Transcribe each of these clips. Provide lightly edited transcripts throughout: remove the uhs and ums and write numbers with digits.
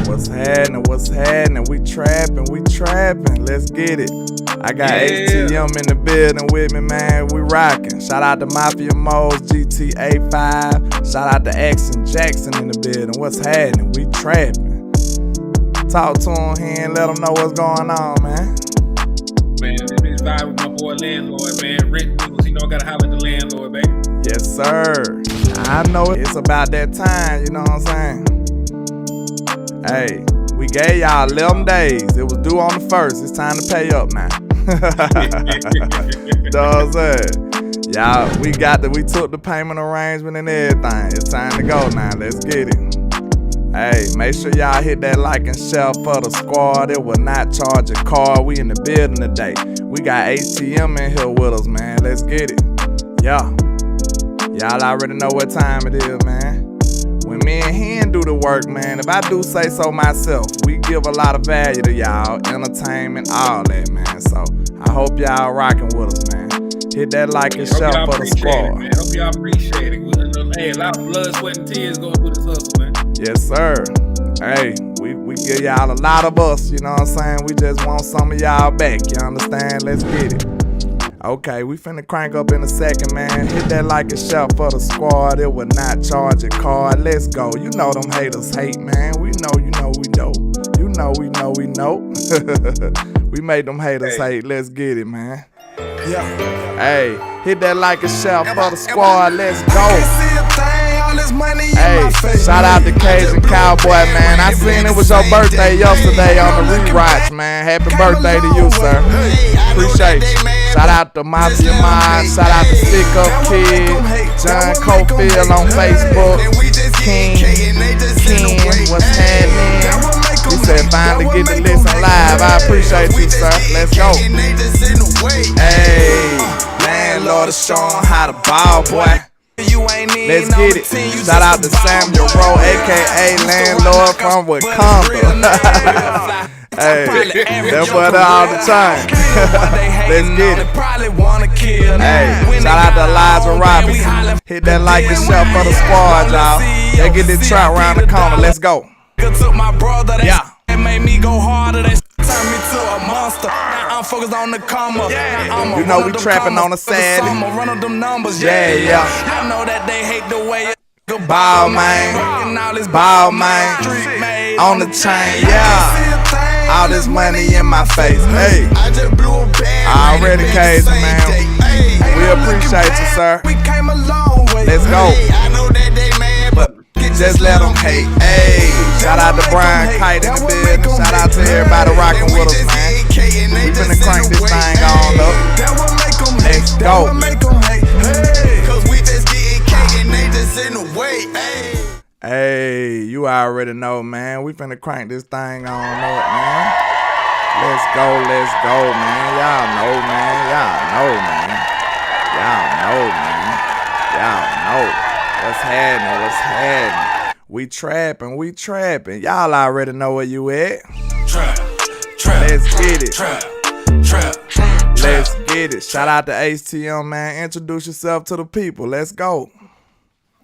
What's happening? What's happening? We trapping, we trapping. Let's get it. I got ATM in the building with me, man. We rocking. Shout out to Mafia Modes, GTA 5. Shout out to X and Jackson in the building. What's happening? We trapping. Talk to him here and let him know what's going on, man. Man, this vibe with my boy Landlord, man. Rent news, gotta holler at the landlord, baby. Yes, sir. I know it's about that time, you know what I'm saying? Hey, we gave y'all 11 days. It was due on the 1st. It's time to pay up now. You know what I'm saying? Y'all, we took the payment arrangement and everything. It's time to go now. Let's get it. Hey, make sure y'all hit that like and share for the squad. It will not charge a card. We in the building today. We got ATM in here with us, man. Let's get it. Yeah. Y'all already know what time it is, man. When me and Hen do the work, man, if I do say so myself, we give a lot of value to y'all, entertainment, all that, man. So I hope y'all rocking with us, man. Hit that like and share for the squad. Man. Hope y'all appreciate it. Hey, a lot of blood, sweat, and tears going through this hustle, man. Yes, sir. Hey, we give y'all a lot of us, you know what I'm saying? We just want some of y'all back, you understand? Let's get it. Okay, we finna crank up in a second, man. Hit that like and share for the squad. It will not charge a card. Let's go. You know them haters hate, man. We know, we know. You know, we know. We made them haters hate. Let's get it, man. Yeah. Hey, hit that like and share for the squad. Let's go. Hey, shout out to Cajun Cowboy, man. I seen it was your birthday yesterday on the rewatch, man. Happy birthday to you, sir. Appreciate you. Shout out to Mafia Mind. Shout out to Stick Up Kid. John Cofield on Facebook. King, what's happening? He said finally get to listen live. I appreciate you, sir. Let's go. Hey, Landlord is showing how to ball, boy. Let's get it. Shout out to Samuel Rowe, aka Landlord from Wakanda. Hey, that boy there all the time. Let's get it. Hey, shout out to Elijah Robinson. Hit that like and share for the squad, y'all. They get this trap around the corner. Let's go. Yeah. Made me go harder. That turned me to a monster. Now I'm focused on the comma. You know we trapping on a Saturday. Run up them numbers. Yeah. I know that they hate the way ball, man. Ball, man. On the chain, yeah. All this money in my face. Hey, already Cajun, man. We appreciate you, sir. Let's go. But just let them hate. Hey, shout out to Brian Kite in the building. Shout out to everybody rocking with us, man. We finna crank this thing on up. Let's go. Hey, you already know, man. We finna crank this thing on up, man. Let's go, man. Y'all know, man. What's happening? We trapping. Y'all already know where you at. Let's get it. Let's get it. Shout out to HTM, man. Introduce yourself to the people. Let's go.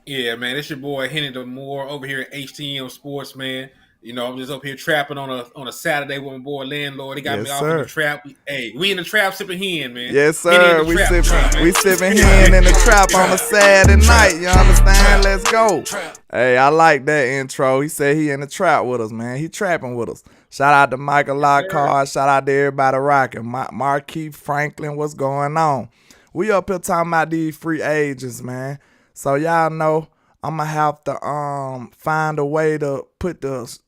Yeah, man, it's your boy Henny the Moore over here at HTM Sports, man. I'm just up here trapping on a Saturday with my boy Landlord. He got me off in the trap. Hey, we in the trap sipping hen, man. Yes, sir. We sipping hen in the trap on a Saturday night. You understand? Let's go. Hey, I like that intro. He said he in the trap with us, man. He trapping with us. Shout out to Michael Lockhart. Shout out to everybody rocking. Marquis Franklin, what's going on? We up here talking about these free agents, man. So y'all know I'm gonna have to find a way to put the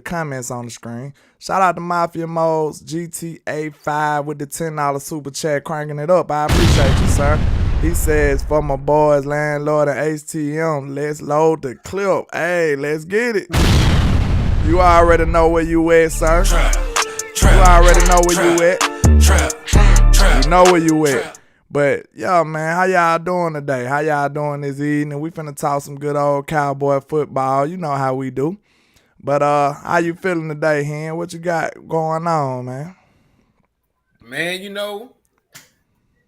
comments on the screen. Shout out to Mafia Modes, GTA 5 with the $10 super chat, cranking it up. I appreciate you, sir. He says, for my boys, Landlord and HTM, let's load the clip. Hey, let's get it. You already know where you at, sir. You already know where you at. You know where you at. But, yeah, man, how y'all doing today? How y'all doing this evening? We finna talk some good old cowboy football. You know how we do. But how you feeling today, Hen? What you got going on, man? Man,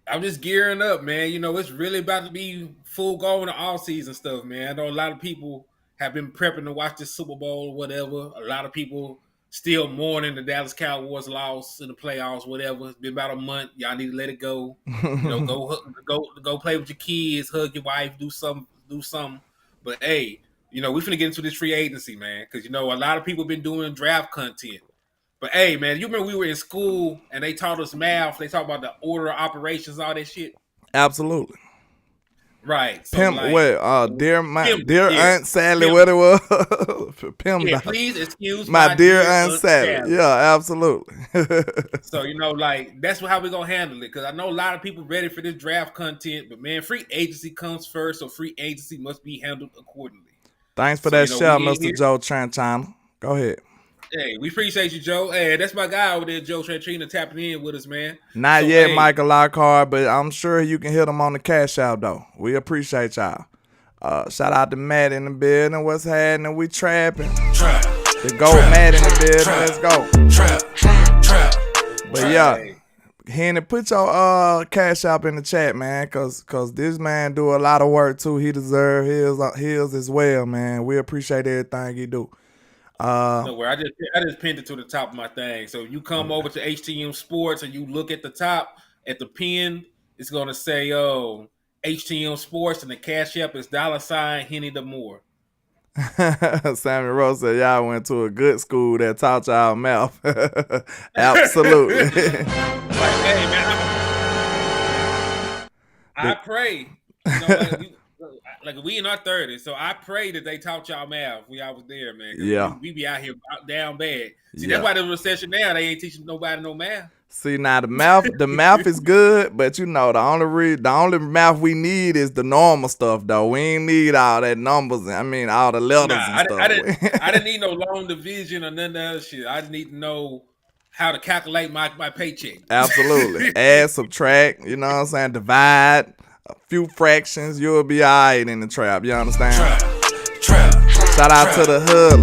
I'm just gearing up, man. It's really about to be full go in the off-season stuff, man. I know a lot of people, have been prepping to watch this Super Bowl or whatever. A lot of people still mourning the Dallas Cowboys loss in the playoffs, whatever. It's been about a month. Y'all need to let it go. Go play with your kids, hug your wife, do something. But hey, we finna get into this free agency, man, because a lot of people been doing draft content. But hey, man, you remember we were in school and they taught us math. They talked about the order of operations, all that shit. Absolutely. Right. So Pimp, dear Aunt Sally, Pimp. what it was? Pimp. Yeah, please excuse my dear Aunt Sally. Yeah, absolutely. So that's how we gonna handle it, because I know a lot of people ready for this draft content, but man, free agency comes first, so free agency must be handled accordingly. Thanks for that shout, Mr. Joe Tranchina. Go ahead. Hey, we appreciate you, Joe. Hey, that's my guy over there, Joe Tranchina, tapping in with us, man. Not yet, hey, Michael Lockhart, but I'm sure you can hit him on the cash out, though. We appreciate y'all. Shout out to Matt in the building. What's happening? We trapping. The gold Matt in the building. Let's go. But yeah, Henny, put your cash app in the chat, man, cause this man do a lot of work too. He deserve his as well, man. We appreciate everything he do. No, where I just pinned it to the top of my thing. So you come over to HTM Sports and you look at the top at the pin, it's gonna say HTM Sports, and the cash app is $ Henny the Moore. Sammy Rose said y'all went to a good school that taught y'all math. Absolutely. Hey man, I pray. We in our 30s, so I pray that they taught y'all math when y'all was there, man. Yeah, we be out here down bad. See, that's why the recession now, they ain't teaching nobody no math. See, now the math is good, but the only math we need is the normal stuff, though. We ain't need all that numbers. I mean, all the letters and stuff. I didn't need no long division or none of that shit. I just need to know how to calculate my paycheck. Absolutely. Add, subtract, you know what I'm saying? Divide. A few fractions, you'll be all right in the trap. You understand? Shout out to the hood.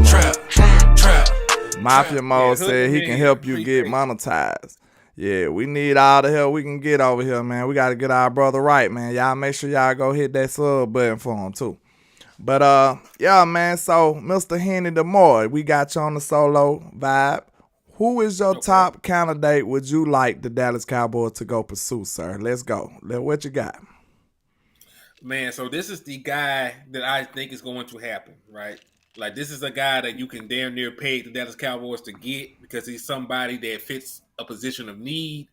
Mafia Mo said he can help you get monetized. Yeah, we need all the help we can get over here, man. We got to get our brother right, man. Y'all make sure y'all go hit that sub button for him, too. But, yeah, man, so Mr. Henny DeMoore, we got you on the solo vibe. Who is your top candidate would you like the Dallas Cowboys to go pursue, sir? Let's go. What you got? Man, so this is the guy that I think is going to happen, right? Like, this is a guy that you can damn near pay the Dallas Cowboys to get, because he's somebody that fits a position of need,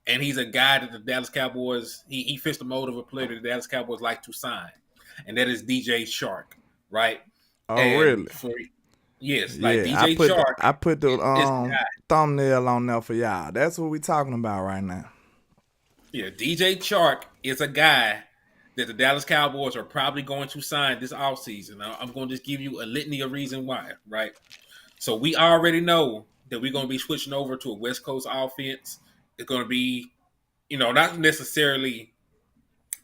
and he's a guy that the Dallas Cowboys, he fits the mold of a player that the Dallas Cowboys like to sign, and that is DJ Shark, right? Oh, and really? Yes, like DJ Shark. I put the thumbnail on there for y'all. That's what we're talking about right now. Yeah, DJ Shark is a guy that the Dallas Cowboys are probably going to sign this offseason. Now, I'm going to just give you a litany of reasons why, right? So we already know that we're going to be switching over to a West Coast offense. It's going to be, not necessarily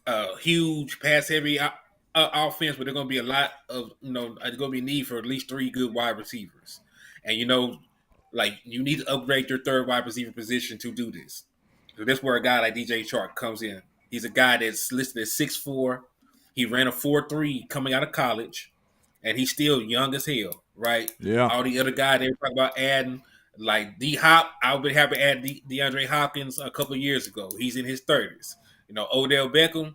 a huge pass-heavy offense, but there's going to be a lot of, there's going to be need for at least 3 good wide receivers. And, you need to upgrade your third wide receiver position to do this. So that's where a guy like DJ Shark comes in. He's a guy that's listed at 6'4". He ran a 4.3 coming out of college, and he's still young as hell, right? Yeah. All the other guys they were talking about adding, like D-Hop, I would be happy to add DeAndre Hopkins a couple of years ago. He's in his 30s. Odell Beckham,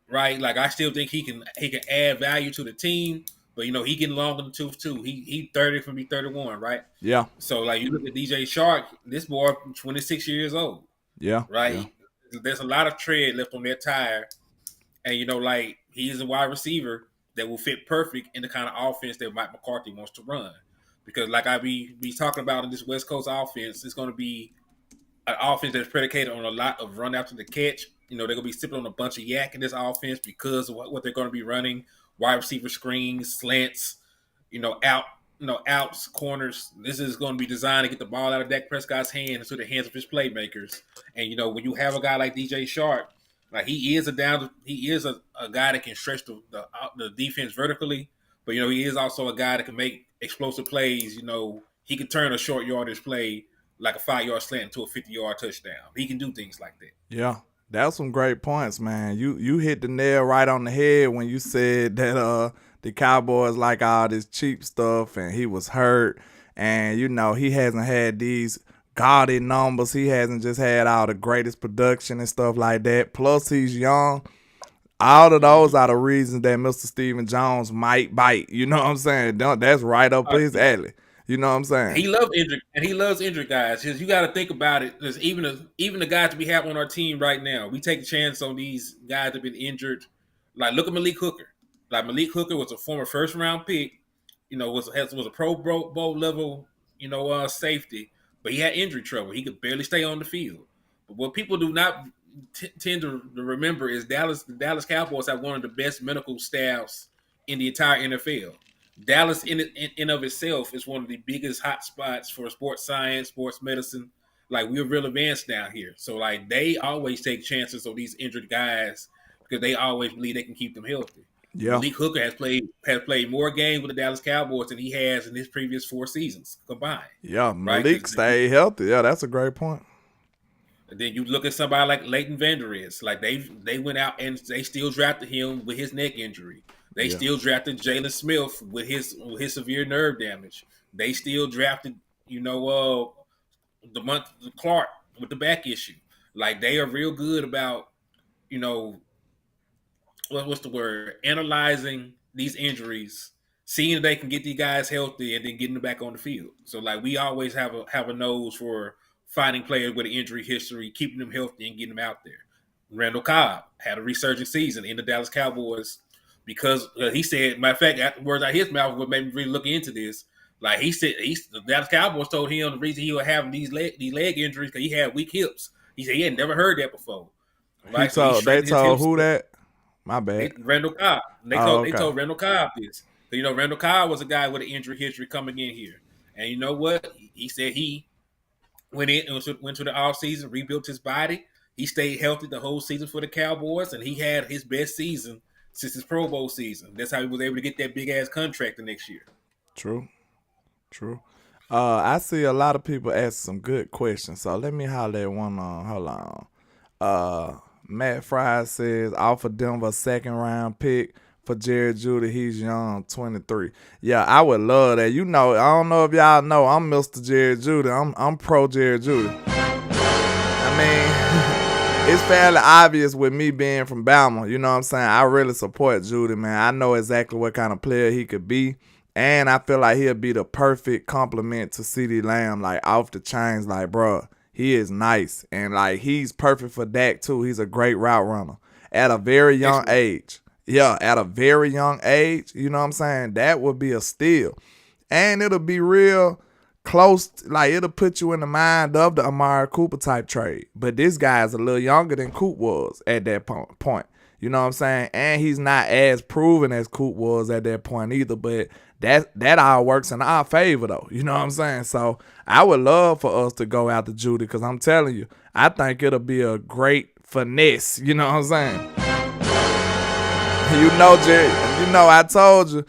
right? Like, I still think he can add value to the team, but he getting long in the tooth too. He 30 from be 31, right? Yeah. So you look at DJ Shark, this boy 26 years old. Yeah. Right. Yeah. There's a lot of tread left on that tire, and he is a wide receiver that will fit perfect in the kind of offense that Mike McCarthy wants to run. Because like I be talking about in this West Coast offense, it's going to be an offense that's predicated on a lot of run after the catch. They're going to be sipping on a bunch of yak in this offense because of what they're going to be running: wide receiver screens, slants, outs, corners. This is going to be designed to get the ball out of Dak Prescott's hand into the hands of his playmakers. And when you have a guy like DJ Shark, like he is a guy that can stretch the defense vertically, but he is also a guy that can make explosive plays. He can turn a short yardage play like a 5-yard slant into a 50-yard touchdown. He can do things like that. Yeah. That's some great points, man. You hit the nail right on the head when you said that the Cowboys like all this cheap stuff, and he was hurt, and he hasn't had these gaudy numbers. He hasn't just had all the greatest production and stuff like that. Plus, he's young. All of those are the reasons that Mr. Stephen Jones might bite. You know what I'm saying? That's right up his alley. You know what I'm saying? He loves injured guys. Because you got to think about it. There's even the guys we have on our team right now, we take a chance on these guys that have been injured. Like, look at Malik Hooker. Like, Malik Hooker was a former first round pick. Was a Pro Bowl level, safety, but he had injury trouble. He could barely stay on the field. But what people do not tend to remember is the Dallas Cowboys have one of the best medical staffs in the entire NFL. Dallas in of itself is one of the biggest hot spots for sports science, sports medicine. Like, we're real advanced down here. So, like, they always take chances on these injured guys because they always believe they can keep them healthy. Yeah. Malik Hooker has played more games with the Dallas Cowboys than he has in his previous 4 seasons combined. Yeah, Malik stayed healthy. Yeah, that's a great point. And then you look at somebody like Leighton Vander Esch. Like, they went out and they still drafted him with his neck injury. They still drafted Jalen Smith with his severe nerve damage. They still drafted, DeMont Clark with the back issue. Like, they are real good about, what's the word? Analyzing these injuries, seeing if they can get these guys healthy, and then getting them back on the field. So, like, we always have a nose for finding players with an injury history, keeping them healthy, and getting them out there. Randall Cobb had a resurgent season in the Dallas Cowboys because he said, matter of fact, afterwards out of his mouth, what made me really look into this. Like, he said, the Dallas Cowboys told him the reason he was having these leg injuries because he had weak hips. He said he had never heard that before. Right? They told who that? My bad. Randall Cobb. They told Randall Cobb this. So, Randall Cobb was a guy with an injury history coming in here. And you know what? He said he went to the offseason, rebuilt his body. He stayed healthy the whole season for the Cowboys, and he had his best season since his Pro Bowl season. That's how he was able to get that big-ass contract the next year. True. I see a lot of people ask some good questions, so let me holler at one on. Hold on. Matt Fry says, offer Denver a 2nd-round pick for Jerry Jeudy. He's young, 23. Yeah, I would love that. I don't know if y'all know, I'm Mr. Jerry Jeudy. I'm pro Jerry Jeudy. I mean, it's fairly obvious with me being from Bama. You know what I'm saying? I really support Jeudy, man. I know exactly what kind of player he could be. And I feel like he'll be the perfect complement to CeeDee Lamb, like off the chains, like, bro. He is nice, and like he's perfect for Dak too. He's a great route runner at a very young age. Yeah, at a very young age, you know what I'm saying? That would be a steal. And it'll be real close, like it'll put you in the mind of the Amari Cooper type trade. But this guy's a little younger than Coop was at that point. You know what I'm saying? And he's not as proven as Coop was at that point either, but that all works in our favor, though. You know what I'm saying? So I would love for us to go out to Jeudy because I'm telling you, I think it'll be a great finesse. You know what I'm saying? Jerry, I told you,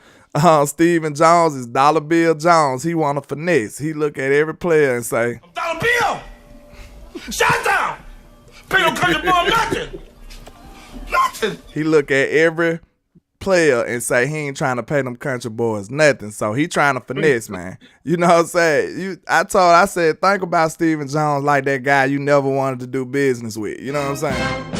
Stephen Jones is Dollar Bill Jones. He want a finesse. He look at every player and say, Dollar Bill! Shut down! Pay no country boy nothing! Nothing! He look at every player and say he ain't trying to pay them country boys nothing. So he trying to finesse, man. You know what I'm saying? I said, think about Stephen Jones like that guy you never wanted to do business with. You know what I'm saying?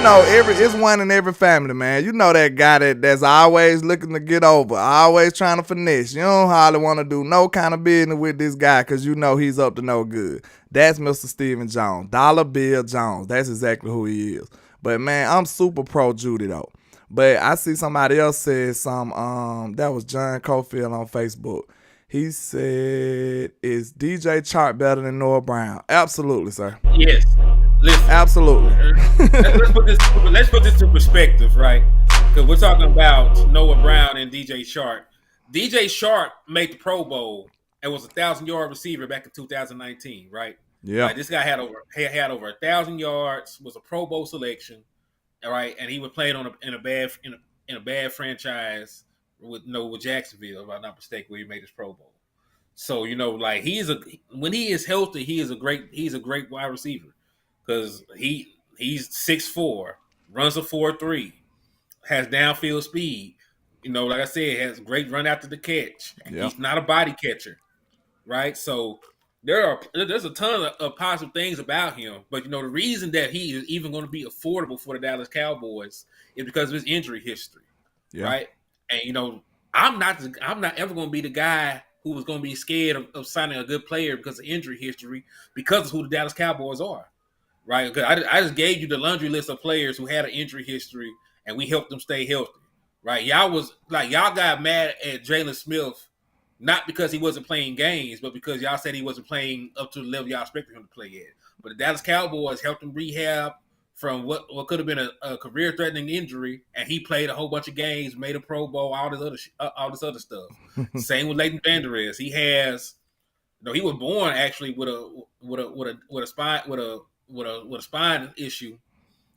It's one in every family, man. You know that guy that's always looking to get over, always trying to finesse. You don't hardly want to do no kind of business with this guy because you know he's up to no good. That's Mr. Stephen Jones, Dollar Bill Jones. That's exactly who he is. But, man, I'm super pro Jeudy, though. But I see somebody else said that was John Cofield on Facebook. He said, is DJ Chark better than Noah Brown? Absolutely, sir. Yes. Listen. Absolutely. let's put this in perspective, right? Because we're talking about Noah Brown and DJ Chark. DJ Chark made the Pro Bowl and was a 1,000-yard receiver back in 2019, right? Yeah. Like, this guy had over 1,000 yards, was a Pro Bowl selection, all right, and he was playing in a bad franchise with Jacksonville, if I'm not mistaken, where he made his Pro Bowl. So like when he is healthy, he's a great wide receiver because he's 6'4", runs a 4.3, has downfield speed. Like I said, has great run after the catch. Yeah. He's not a body catcher, right? So there's a ton of positive things about him. But the reason that he is even going to be affordable for the Dallas Cowboys is because of his injury history, right? And I'm not ever going to be the guy who was going to be scared of signing a good player because of injury history, because of who the Dallas Cowboys are, right? Because I just gave you the laundry list of players who had an injury history, and we helped them stay healthy, right? Y'all got mad at Jalen Smith, not because he wasn't playing games, but because y'all said he wasn't playing up to the level y'all expected him to play at. But the Dallas Cowboys helped him rehab from what could have been a career-threatening injury, and he played a whole bunch of games, made a Pro Bowl, all this other stuff. Same with Leighton Vander Esch. He has, he was born actually with a spine issue.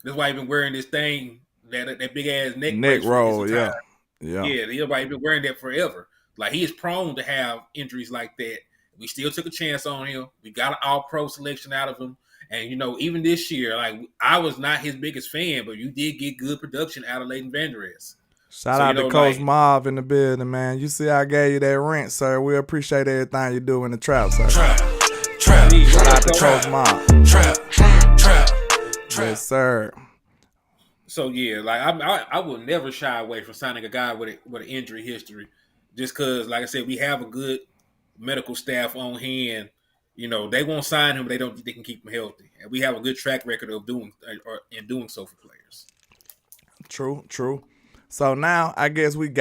That's why he's been wearing this thing, that big ass neck roll. Yeah. Everybody been wearing that forever. Like, he is prone to have injuries like that. We still took a chance on him. We got an all-pro selection out of him. And, even this year, like, I was not his biggest fan, but you did get good production out of Leighton Vander Esch. Shout out to Coach Marv in the building, man. You see I gave you that rent, sir. We appreciate everything you do in the trap, sir. Trap. Shout out to Coach Marv. Trap. Yes, sir. So, yeah, like, I will never shy away from signing a guy with an injury history, just because, like I said, we have a good medical staff on hand. They won't sign him, but they don't think they can keep him healthy. And we have a good track record of doing so for players. True. So now I guess we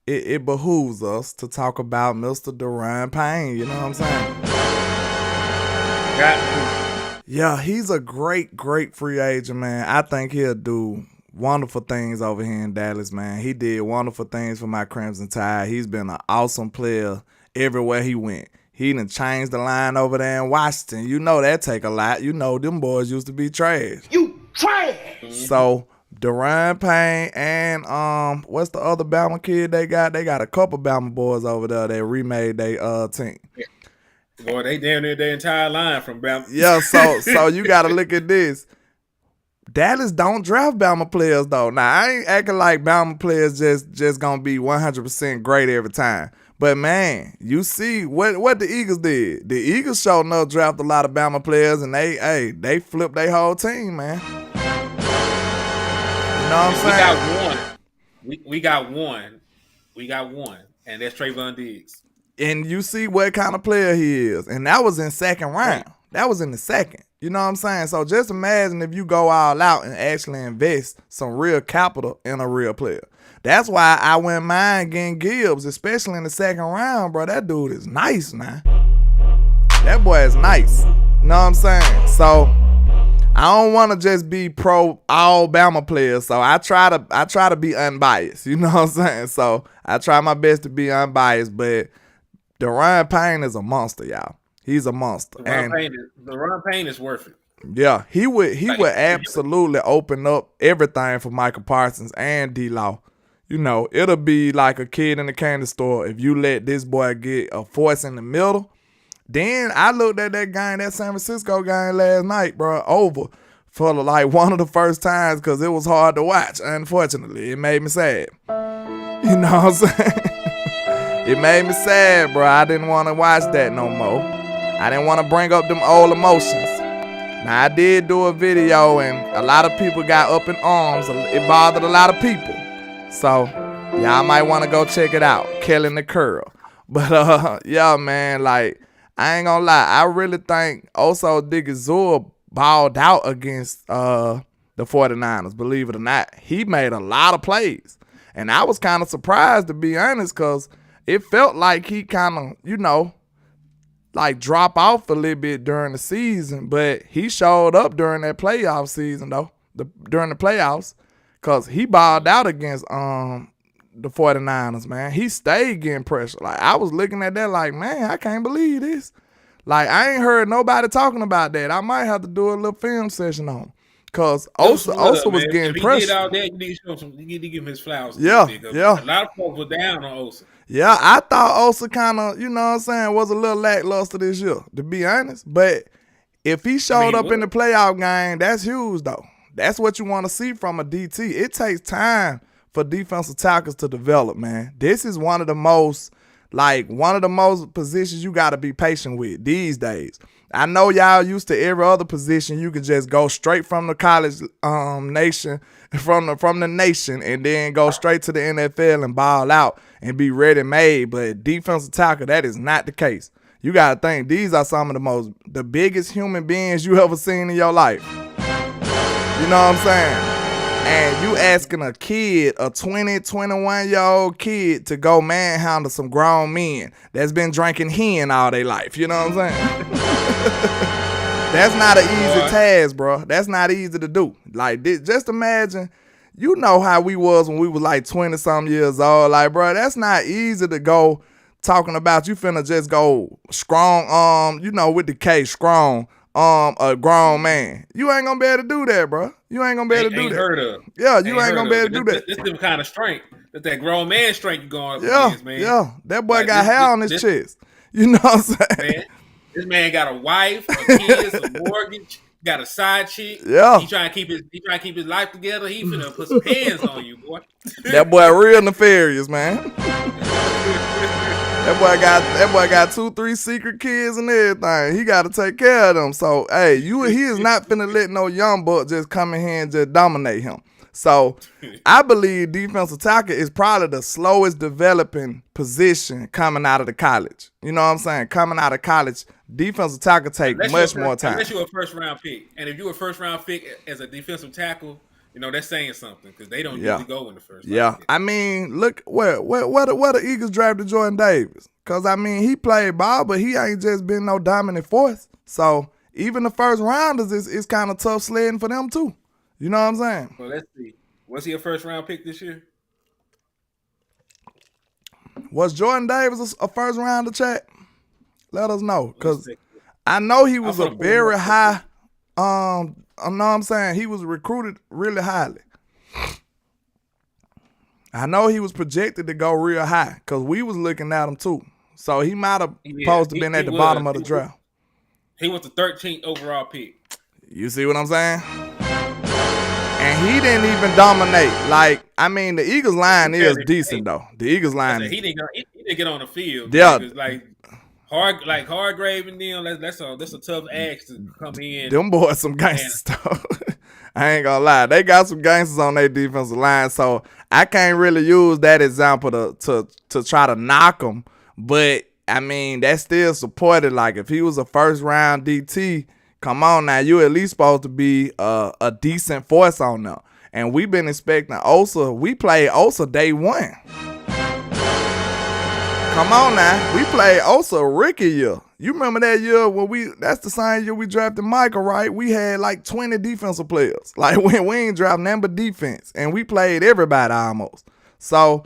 it behooves us to talk about Mr. Daron Payne. You know what I'm saying? Yeah, he's a great free agent, man. I think he'll do wonderful things over here in Dallas, man. He did wonderful things for my Crimson Tide. He's been an awesome player everywhere he went. He done changed the line over there in Washington. That take a lot. Them boys used to be trash. You trash! So, Daron Payne and what's the other Bama kid they got? They got a couple Bama boys over there that remade their team. Boy, they damn near their entire line from Bama. Yeah, so you got to look at this. Dallas don't draft Bama players, though. Now, I ain't acting like Bama players just going to be 100% great every time. But, man, you see what the Eagles did. The Eagles sure enough draft a lot of Bama players, and they flipped their whole team, man. You know what I'm saying? We got one, and that's Trayvon Diggs. And you see what kind of player he is. And that was in second round. That was in the second. You know what I'm saying? So just imagine if you go all out and actually invest some real capital in a real player. That's why I wouldn't mind getting Gibbs, especially in the second round, bro. That dude is nice, man. That boy is nice. You know what I'm saying? So I don't want to just be pro all Bama players. So I try to be unbiased. You know what I'm saying? So I try my best to be unbiased, but Daron Payne is a monster, y'all. He's a monster. Daron Payne is worth it. Yeah, he would absolutely open up everything for Michael Parsons and D-Law. It'll be like a kid in the candy store if you let this boy get a force in the middle. Then I looked at that San Francisco game last night, bro, over for like one of the first times because it was hard to watch. Unfortunately, it made me sad. You know what I'm saying? It made me sad, bro. I didn't want to watch that no more. I didn't want to bring up them old emotions. Now, I did do a video, and a lot of people got up in arms. It bothered a lot of people. So, y'all might want to go check it out. Killing the Curl. But, yeah, man, like, I ain't gonna lie. I really think Oso Digizua balled out against the 49ers, believe it or not. He made a lot of plays. And I was kind of surprised, to be honest, because it felt like he kind of, like drop off a little bit during the season. But he showed up during that playoff season, though, during the playoffs, because he balled out against the 49ers, man. He stayed getting pressure. Like, I was looking at that like, man, I can't believe this. Like, I ain't heard nobody talking about that. I might have to do a little film session on him. Because Osa was getting pressure. He did all that, you need to give him his flowers. Yeah. A lot of folks were down on Osa. Yeah, I thought Osa kind of, you know what I'm saying, was a little lackluster this year, to be honest. But if he showed up in the playoff game, that's huge, though. That's what you want to see from a DT. It takes time for defensive tackles to develop, man. This is one of the most positions you got to be patient with these days. I know y'all used to every other position you could just go straight from the college nation, from the nation, and then go straight to the NFL and ball out and be ready made. But defensive tackle, that is not the case. You got to think these are some of the biggest human beings you ever seen in your life. You know what I'm saying? And you asking a kid, a 20, 21-year-old kid, to go manhandle some grown men that's been drinking hen all their life. You know what I'm saying? That's not an easy task, bro. That's not easy to do. Like, just imagine, you know how we was when we was like 20-something years old. Like, bro, that's not easy to go talking about you finna just go strong, with the K, strong, a grown man. You ain't gonna be able to do that, bro. You ain't gonna be able to do that. Heard of. Yeah, you ain't gonna be able to do that. This different kind of strength. That grown man strength you going up against, man. Yeah, that boy got hair on his chest. You know what I'm saying? Man, this man got a wife, a kids, a mortgage, got a side chick. Yeah. He trying to keep his life together. He finna put some hands on you, boy. That boy real nefarious, man. That boy got 2-3 secret kids and everything. He got to take care of them. So, hey, he is not finna let no young buck just come in here and just dominate him. So, I believe defensive tackle is probably the slowest developing position coming out of the college. You know what I'm saying? Coming out of college, defensive tackle take much more time. Unless you're a first-round pick. And if you're a first-round pick as a defensive tackle, that's saying something because they don't usually go in the first round. Yeah, I mean, look where the Eagles drafted Jordan Davis. Because, I mean, he played ball, but he ain't just been no dominant force. So, even the first rounders is kind of tough sledding for them, too. You know what I'm saying? Well, let's see. Was he a first-round pick this year? Was Jordan Davis a first-rounder, chat? Let us know. Because I know he was a very high, I know what I'm saying, he was recruited really highly. I know he was projected to go real high because we was looking at him, too. So he might have supposed to been at the bottom of the draft. He was the 13th overall pick. You see what I'm saying? And he didn't even dominate. Like, I mean, the Eagles line is decent though. The Eagles line. He didn't get on the field. Yeah. Hargrave and them. That's a tough ask to come in. Them boys some gangsters though. I ain't gonna lie. They got some gangsters on their defensive line, so I can't really use that example to try to knock them. But I mean, that's still supported. Like if he was a first round DT, come on now, you at least supposed to be a decent force on them. And we've been expecting Osa. We played Osa day one. Come on now, we played Osa rookie year. You remember that year that's the same year we drafted Michael, right? We had like 20 defensive players. Like we ain't drafted nothing but defense. And we played everybody almost. So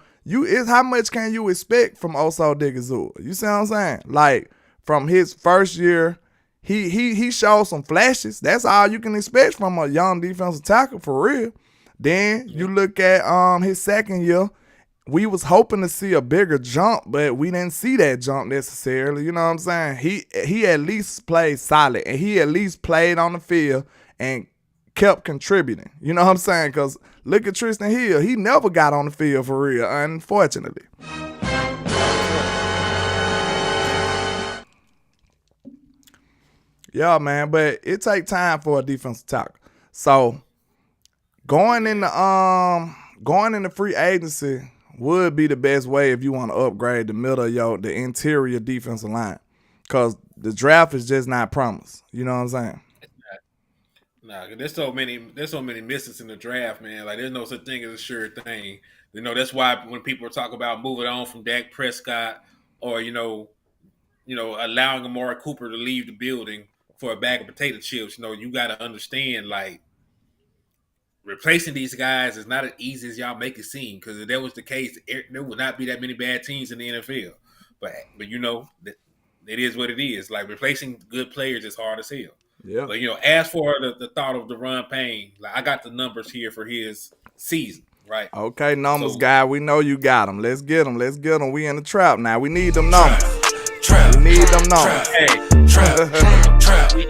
how much can you expect from Osa Odigizua? You see what I'm saying? Like from his first year, he showed some flashes. That's all you can expect from a young defensive tackle for real. Then you look at his second year, we was hoping to see a bigger jump, but we didn't see that jump necessarily. You know what I'm saying? He at least played solid, and he at least played on the field and kept contributing. You know what I'm saying? Because look at Tristan Hill. He never got on the field for real, unfortunately. Yeah, man, but it take time for a defensive tackle. So going into free agency would be the best way if you want to upgrade the middle of the interior defensive line, because the draft is just not promised. You know what I'm saying? Nah, there's so many misses in the draft, man. Like there's no such thing as a sure thing. That's why when people talk about moving on from Dak Prescott or allowing Amari Cooper to leave the building for a bag of potato chips, you got to understand, like, replacing these guys is not as easy as y'all make it seem. Because if that was the case, there would not be that many bad teams in the NFL. But it is what it is. Like replacing good players is hard as hell. Yeah. But as for the thought of Daron Payne, like I got the numbers here for his season, right? Okay, numbers guy, we know you got them. Let's get them. We in the trap now. We need them numbers. We need them numbers. Hey,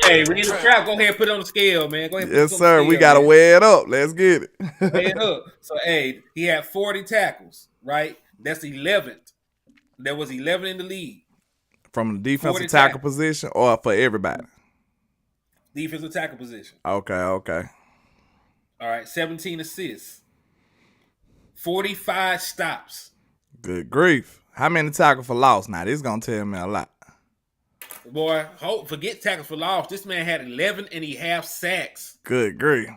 Hey, we in the trap. Go ahead and put it on the scale, man. Go ahead. Yes, sir. We gotta weigh it up. Let's get it. Weigh it up. So, hey, he had 40 tackles, right? That's 11th. There was 11 in the league. From the defensive tackle position or for everybody? Defensive tackle position. Okay. All right, 17 assists. 45 stops. Good grief. How many tackles for loss? Now, this is going to tell me a lot. Boy, forget tackles for loss. This man had 11.5 sacks. Good grief.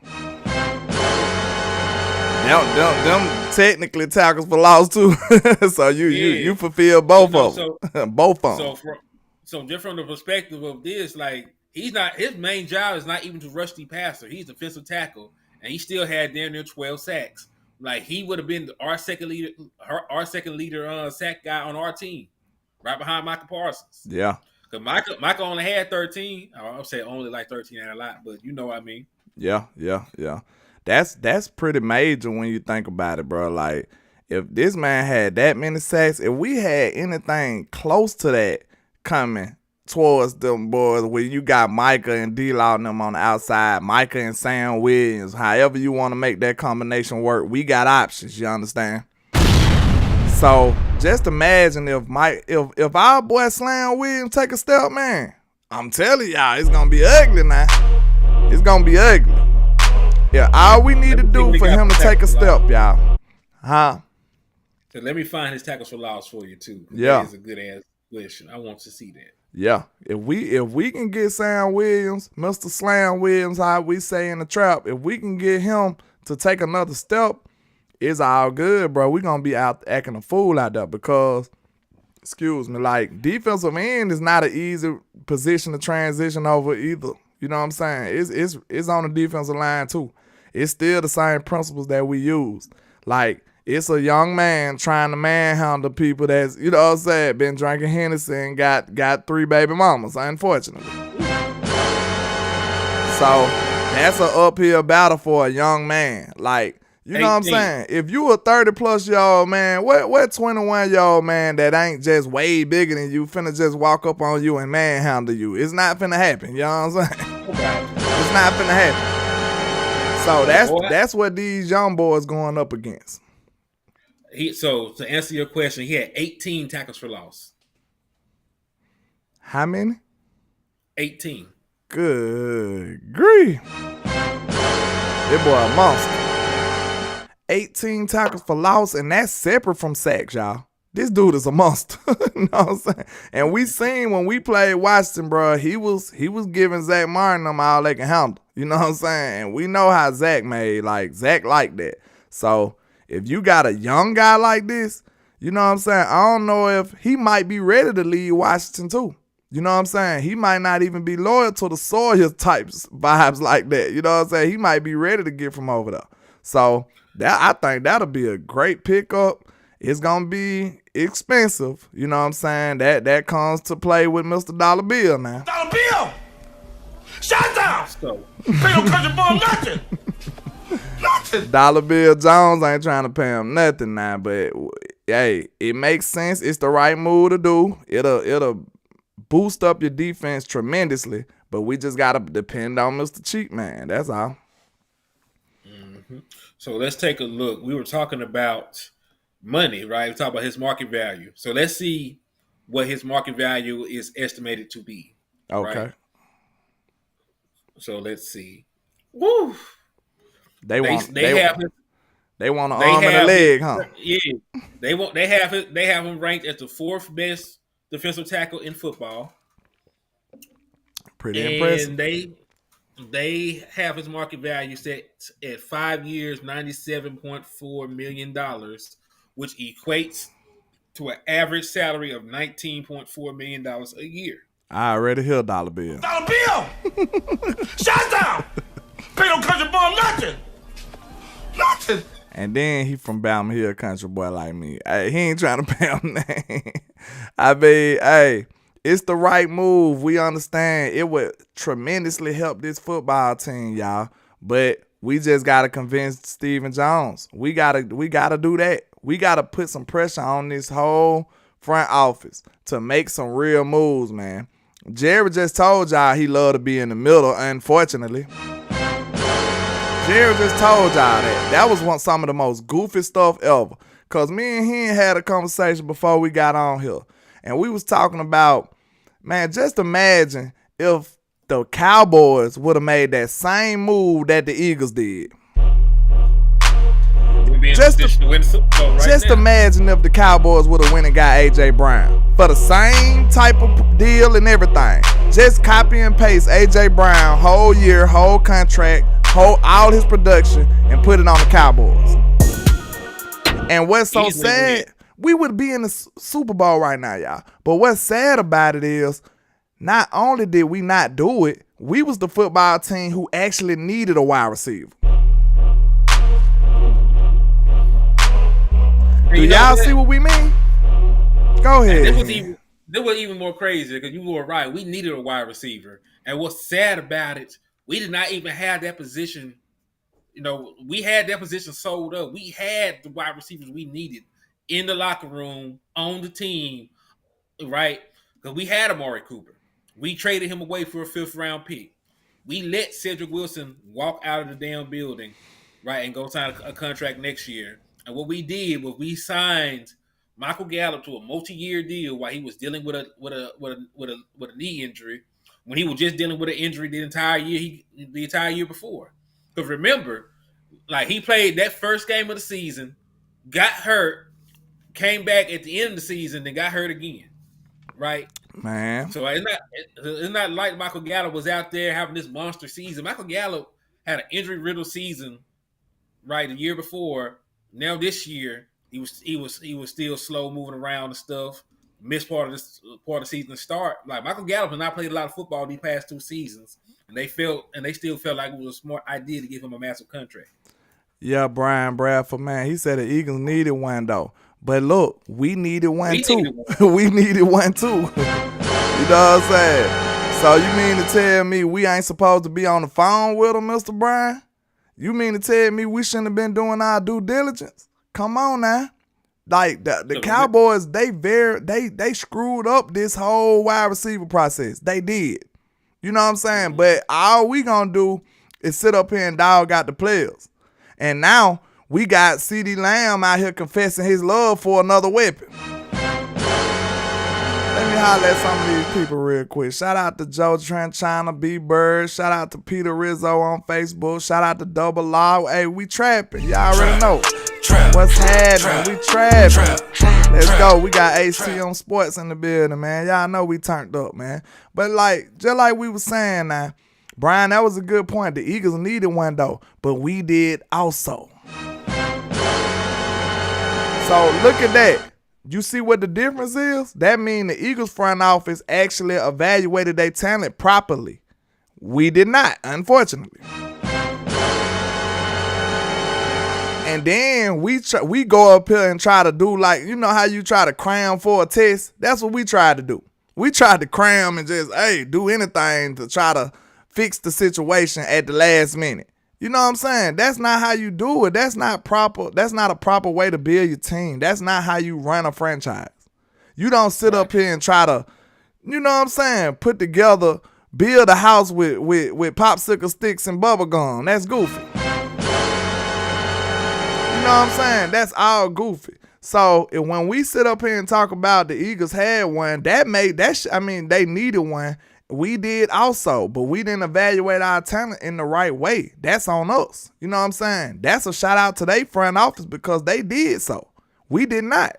Them technically tackles for loss too. So you fulfill both of them. Both of them. So just from the perspective of this, like his main job is not even to rush the passer. He's defensive tackle, and he still had damn near 12 sacks. Like he would have been our second leader sack guy on our team, right behind Michael Parsons. Yeah. Because Michael only had 13. I'll say only like 13 and a lot, but you know what I mean. Yeah. That's pretty major when you think about it, bro. Like, if this man had that many sacks, if we had anything close to that coming towards them boys, where you got Micah and D-Law and them on the outside, Micah and Sam Williams, however you want to make that combination work, we got options, you understand? So, just imagine if our boy Slam Williams take a step, man, I'm telling y'all, it's going to be ugly now. It's going to be ugly. Yeah, all we need to do for him to take a step, y'all. Huh? So let me find his tackles for loss for you too. Yeah, that is a good ass question. I want to see that. Yeah, if we can get Sam Williams, Mr. Slam Williams, how we say in the trap, if we can get him to take another step, it's all good, bro. We gonna be out acting a fool out there because, excuse me, like defensive end is not an easy position to transition over either. You know what I'm saying? It's on the defensive line too. It's still the same principles that we use. Like, it's a young man trying to manhandle people that's, you know what I'm saying, been drinking Hennessy and got 3 baby mamas, unfortunately. So, that's an uphill battle for a young man. Like, you know what I'm saying? If you a 30-plus-year-old man, what 21-year-old man that ain't just way bigger than you finna just walk up on you and manhandle you? It's not finna happen, you know what I'm saying? It's not finna happen. So that's what these young boys going up against. So to answer your question, he had 18 tackles for loss. How many? 18. Good grief. That boy a monster. 18 tackles for loss, and that's separate from sacks, y'all. This dude is a monster. You know what I'm saying? And we seen when we played Washington, bro, he was giving Zach Martin them all they can handle. You know what I'm saying? And we know how Zach made. Like, Zach like that. So, if you got a young guy like this, you know what I'm saying? I don't know if he might be ready to lead Washington too. You know what I'm saying? He might not even be loyal to the Sawyer types vibes like that. You know what I'm saying? He might be ready to get from over there. So, I think that'll be a great pickup. It's going to be expensive. You know what I'm saying? That comes to play with Mr. Dollar Bill now. Dollar Bill! Shut down! Pay no country boy nothing! Nothing! Dollar Bill Jones ain't trying to pay him nothing now, but hey, it makes sense. It's the right move to do. It'll boost up your defense tremendously, but we just got to depend on Mr. Cheap Man. That's all. Mm-hmm. So let's take a look. We were talking about money, right? We talked about his market value. So let's see what his market value is estimated to be. Okay. Right? So let's see. Woo! They want an arm and a leg, huh? Yeah. They have him ranked as the 4th best defensive tackle in football. Pretty impressive. And they have his market value set at 5 years, $97.4 million, which equates to an average salary of $19.4 million a year. I already hear Dollar Bill. Dollar Bill! Shut down! Pay no country boy nothing! Nothing! And then he from Bama, he a country boy like me. Hey, he ain't trying to pay him nothing. I mean, hey, it's the right move. We understand it would tremendously help this football team, y'all. But we just gotta convince Stephen Jones. We gotta do that. We gotta put some pressure on this whole front office to make some real moves, man. Jerry just told y'all he loved to be in the middle, unfortunately. Jerry just told y'all that. That was some of the most goofy stuff ever. Because me and him had a conversation before we got on here. And we was talking about, man, just imagine if the Cowboys would have made that same move that the Eagles did. Just imagine if the Cowboys would have went and got A.J. Brown for the same type of deal and everything. Just copy and paste A.J. Brown whole year, whole contract, all his production, and put it on the Cowboys. And what's so sad, we would be in the Super Bowl right now, y'all. But what's sad about it is, not only did we not do it, we was the football team who actually needed a wide receiver. Do y'all see what we mean? Go ahead. This was even more crazy because you were right. We needed a wide receiver. And what's sad about it, we did not even have that position. You know, we had that position sold up. We had the wide receivers we needed in the locker room, on the team, right? Because we had Amari Cooper. We traded him away for a 5th-round pick. We let Cedric Wilson walk out of the damn building, right, and go sign a contract next year. And what we did was we signed Michael Gallup to a multi-year deal while he was dealing with a knee injury, when he was just dealing with an injury the entire year before. Because remember, like, he played that first game of the season, got hurt, came back at the end of the season, then got hurt again, right? Man. So it's not like Michael Gallup was out there having this monster season. Michael Gallup had an injury-riddled season, right, the year before. Now this year, he was still slow moving around and stuff. Missed part of the season to start. Like, Michael Gallup has not played a lot of football these past 2 seasons, and they still felt like it was a smart idea to give him a massive contract. Yeah, Brian Bradford, man, he said the Eagles needed one though. But look, we needed one too. We needed one too. You know what I'm saying? So you mean to tell me we ain't supposed to be on the phone with him, Mr. Brian? You mean to tell me we shouldn't have been doing our due diligence? Come on now. Like, the Cowboys, they screwed up this whole wide receiver process. They did. You know what I'm saying? But all we gonna do is sit up here and dog out the players. And now we got CeeDee Lamb out here confessing his love for another weapon. Let me holler at some of these people real quick. Shout out to Joe Tranchina, B Bird. Shout out to Peter Rizzo on Facebook. Shout out to Double Law. Hey, we trapping. Y'all already know. What's happening? We trapping. Let's go. We got HT on Sports in the building, man. Y'all know we turned up, man. But just like we was saying now, Brian, that was a good point. The Eagles needed one though, but we did also. So look at that. You see what the difference is? That means the Eagles front office actually evaluated their talent properly. We did not, unfortunately. And then we go up here and try to do, like, you know how you try to cram for a test? That's what we tried to do. We tried to cram and just, do anything to try to fix the situation at the last minute. You know what I'm saying? That's not how you do it. That's not proper. That's not a proper way to build your team. That's not how you run a franchise. You don't sit up here and try to, you know what I'm saying, put together, build a house with popsicle sticks and bubble gum. That's goofy. You know what I'm saying? That's all goofy. So when we sit up here and talk about the Eagles had one, they needed one. We did also, but we didn't evaluate our talent in the right way. That's on us. You know what I'm saying? That's a shout out to their front office because they did so. We did not.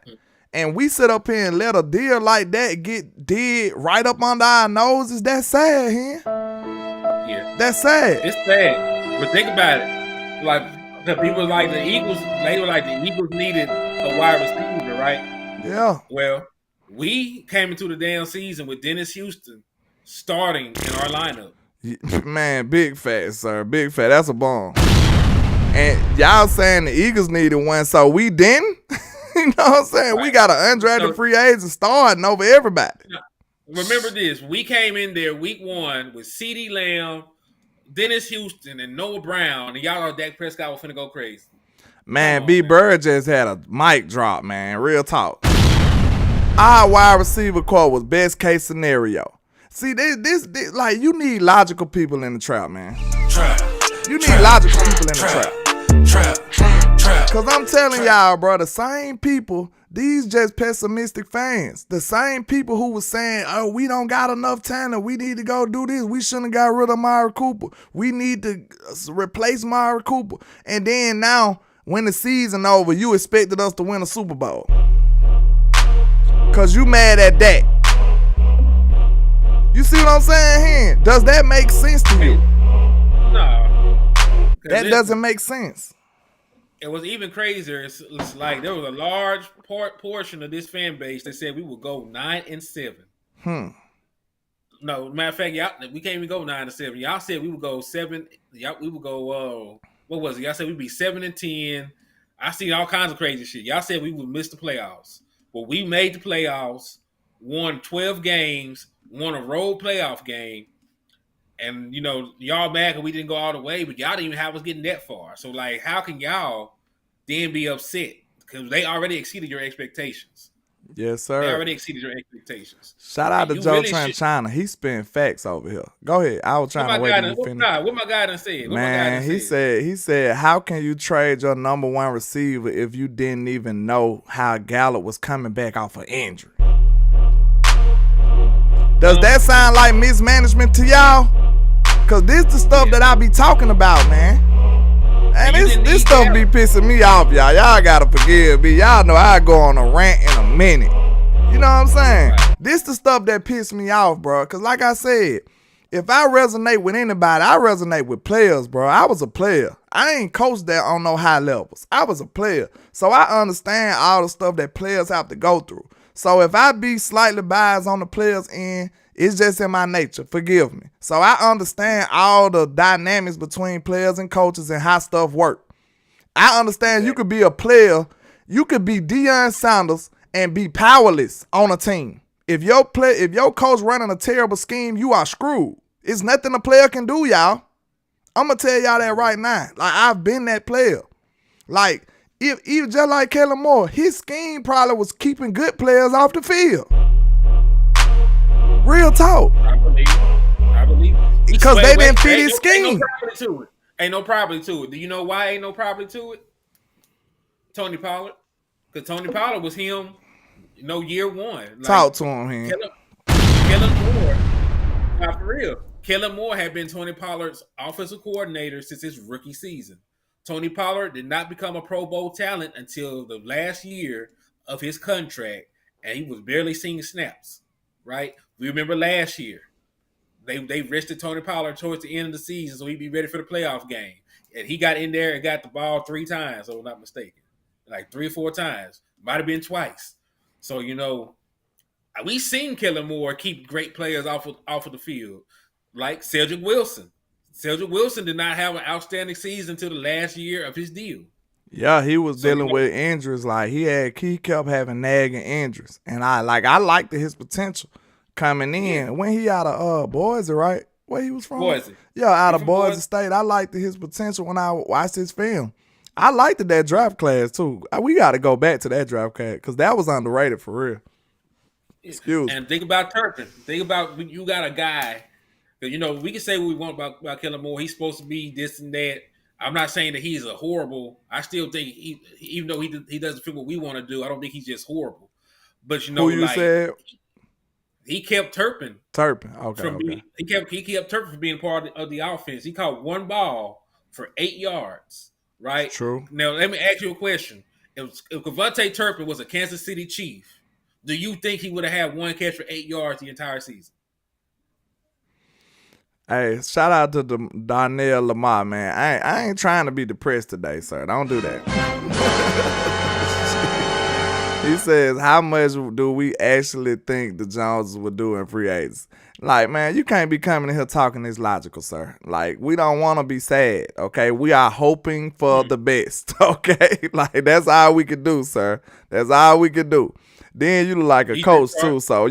And we sit up here and let a deal like that did right up under our noses. That's sad, huh? Yeah. That's sad. It's sad. But think about it. Like, the people like the Eagles, they were like the Eagles needed a wide receiver, right? Yeah. Well, we came into the damn season with Dennis Houston starting in our lineup. Man, big fat, sir. Big fat. That's a bomb. And y'all saying the Eagles needed one, so we didn't? You know what I'm saying? Right. We got an undrafted free agent starting over everybody. Remember this. We came in there week 1 with CeeDee Lamb, Dennis Houston, and Noah Brown, and y'all know Dak Prescott was finna go crazy. Man, B. Bird just had a mic drop, man. Real talk. Our wide receiver quote was best case scenario. See, this like you need logical people in the trap, man. Trap. You need logical people in the Trap. Cause I'm telling y'all, bro, the same people, these just pessimistic fans. The same people who was saying, oh, we don't got enough talent. We need to go do this. We shouldn't have got rid of Myra Cooper. We need to replace Myra Cooper. And then now, when the season over, you expected us to win a Super Bowl. Cause you mad at that. You see what I'm saying here? Does that make sense to you? No. That doesn't make sense. It was even crazier. It's like there was a large portion of this fan base that said we would go 9-7. No, matter of fact, y'all, we can't even go 9-7. Y'all said we would go 7. We would go. What was it? Y'all said we'd be 7-10. I seen all kinds of crazy shit. Y'all said we would miss the playoffs. Well, we made the playoffs, won 12 games, won a road playoff game. And, y'all mad because we didn't go all the way, but y'all didn't even have us getting that far. So, like, how can y'all then be upset? Because they already exceeded your expectations. Yes, sir. They already exceeded your expectations. Shout out to Joe China. He spitting facts over here. Go ahead. I was trying to wait till you finish. What my guy done said? Man, he said, how can you trade your number one receiver if you didn't even know how Gallup was coming back off an injury? Does that sound like mismanagement to y'all? Cause this the stuff that I be talking about, man. And this stuff be pissing me off, y'all. Y'all gotta forgive me. Y'all know I go on a rant in a minute. You know what I'm saying? Right. This the stuff that pissed me off, bro. Cause like I said, if I resonate with anybody, I resonate with players, bro. I was a player. I ain't coached that on no high levels. I was a player. So I understand all the stuff that players have to go through. So if I be slightly biased on the players' end, it's just in my nature. Forgive me. So I understand all the dynamics between players and coaches and how stuff work. I understand you could be a player. You could be Deion Sanders and be powerless on a team. If your coach running a terrible scheme, you are screwed. It's nothing a player can do, y'all. I'm going to tell y'all that right now. Like, I've been that player. Like, if just like Kellen Moore, his scheme probably was keeping good players off the field. Real talk. I believe. Because they didn't fit his scheme. Ain't no probably to it. Do you know why ain't no probably to it? Tony Pollard. Because Tony Pollard was him, year one. Like, talk to him, man. Kellen Moore. Not for real. Kellen Moore had been Tony Pollard's offensive coordinator since his rookie season. Tony Pollard did not become a Pro Bowl talent until the last year of his contract, and he was barely seeing snaps, right? We remember last year, they rested Tony Pollard towards the end of the season so he'd be ready for the playoff game. And he got in there and got the ball 3 times, if I'm not mistaken. Like 3 or 4 times. Might have been twice. So, we seen Kellen Moore keep great players off of the field, like Cedric Wilson. Cedric Wilson did not have an outstanding season until the last year of his deal. Yeah, he was dealing with injuries. Like he kept having nagging injuries, and I liked his potential coming in. Yeah. When he out of Boise, right? Where he was from? Boise. Yeah, out of Boise State. I liked his potential when I watched his film. I liked that draft class too. We got to go back to that draft class because that was underrated for real. Excuse me. And think about Turpin. Think about you got a guy. We can say what we want about Kellen Moore. He's supposed to be this and that. I'm not saying that he's a horrible. I still think even though he doesn't fit what we want to do, I don't think he's just horrible. But who you said? He kept Turpin. Okay. He kept Turpin from being part of the offense. He caught one ball for 8 yards. Right. True. Now let me ask you a question. If Devontae Turpin was a Kansas City Chief, do you think he would have had one catch for 8 yards the entire season? Hey, shout out to Darnell Lamar, man. I ain't trying to be depressed today, sir. Don't do that. He says, how much do we actually think the Joneses would do in free agents? Like, man, you can't be coming in here talking this logical, sir. Like, we don't want to be sad, okay? We are hoping for the best, okay? Like, that's all we can do, sir. That's all we can do. Then you look like a coach, too, so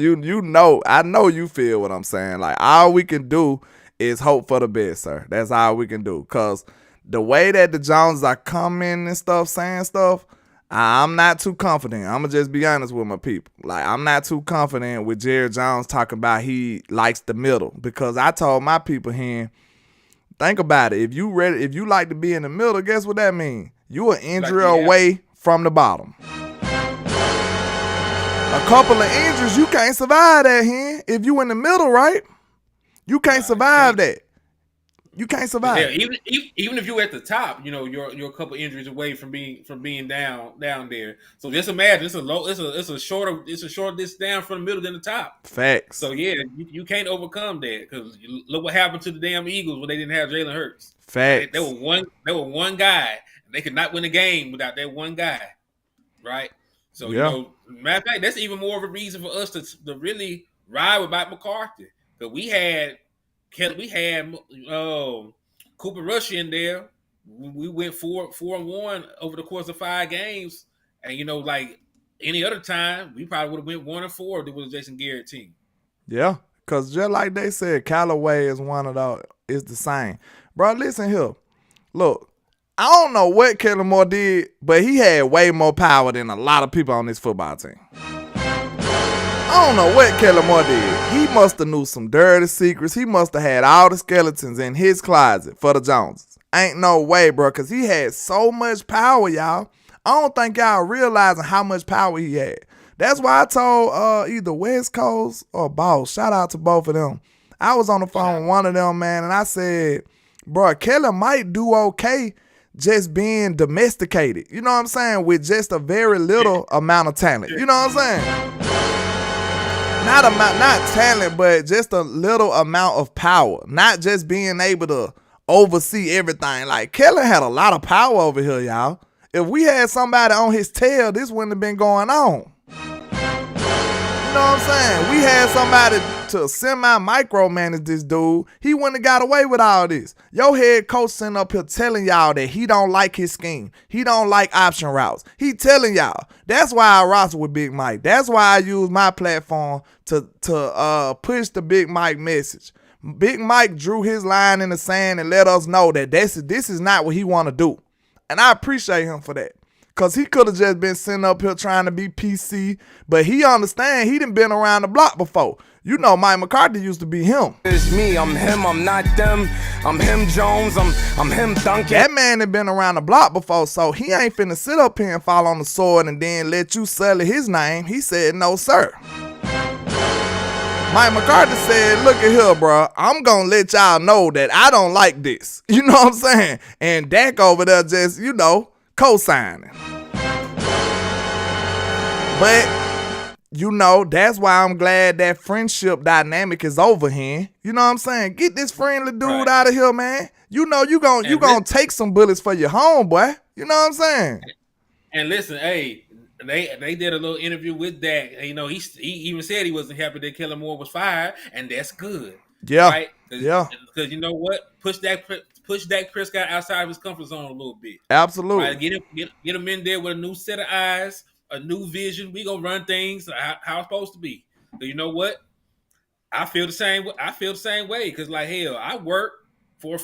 I know you feel what I'm saying. Like, all we can do is hope for the best, sir. That's all we can do. Because the way that the Joneses are coming and stuff, saying stuff, I'm not too confident. I'm going to just be honest with my people. Like, I'm not too confident with Jerry Jones talking about he likes the middle, because I told my people here, think about it. If you like to be in the middle, guess what that means? You an injury away from the bottom. A couple of injuries, you can't survive that here. If you in the middle, right? You can't survive that. You can't survive. Yeah, even if you're at the top, you're a couple injuries away from being down there. So just imagine it's a shorter distance down from the middle than the top. Facts. So yeah, you can't overcome that, because look what happened to the damn Eagles when they didn't have Jalen Hurts. Facts. They were one guy. They could not win a game without that one guy, right? So matter of fact, that's even more of a reason for us to really ride with Mike McCarthy, because we had Cooper Rush in there. We went 4-1 over the course of 5 games, and like any other time, we probably would have went 1-4 if it was Jason Garrett team. Yeah, because just like they said, Callaway is one of those. It's the same, bro. Listen here, look. I don't know what Kellen Moore did, but he had way more power than a lot of people on this football team. I don't know what Kellen Moore did. He must have knew some dirty secrets. He must have had all the skeletons in his closet for the Joneses. Ain't no way, bro, because he had so much power, y'all. I don't think y'all realizing how much power he had. That's why I told either West Coast or Boss, shout out to both of them. I was on the phone with one of them, man, and I said, bro, Kellen might do okay just being domesticated. You know what I'm saying? With just a very little amount of talent. You know what I'm saying? Not talent, but just a little amount of power. Not just being able to oversee everything. Like, Kellen had a lot of power over here, y'all. If we had somebody on his tail, this wouldn't have been going on. You know what I'm saying? We had somebody to semi-micromanage this dude. He wouldn't have got away with all this. Your head coach sitting up here telling y'all that he don't like his scheme. He don't like option routes. He telling y'all. That's why I roster with Big Mike. That's why I use my platform to push the Big Mike message. Big Mike drew his line in the sand and let us know that this is not what he want to do. And I appreciate him for that. Because he could have just been sitting up here trying to be PC. But he understand he done been around the block before. You know Mike McCarthy used to be him. It's me, I'm him, I'm not them. I'm him Jones, I'm him Duncan. That man had been around the block before, so he ain't finna sit up here and fall on the sword and then let you sully his name. He said, no, sir. Mike McCarthy said, look at here, bro. I'm going to let y'all know that I don't like this. You know what I'm saying? And Dak over there just, co-signing. But, that's why I'm glad that friendship dynamic is over here. You know what I'm saying? Get this friendly dude out of here, man. You gonna take some bullets for your homeboy. You know what I'm saying? And listen, hey, they did a little interview with Dak. He even said he wasn't happy that Kellen Moore was fired, and that's good. Yeah. Right? Yeah. Because you know what? Push Dak Prescott outside of his comfort zone a little bit. Absolutely. Right? Get him in there with a new set of eyes, a new vision. We gonna run things how it's supposed to be. But you know what? I feel the same way. Because like hell, I work for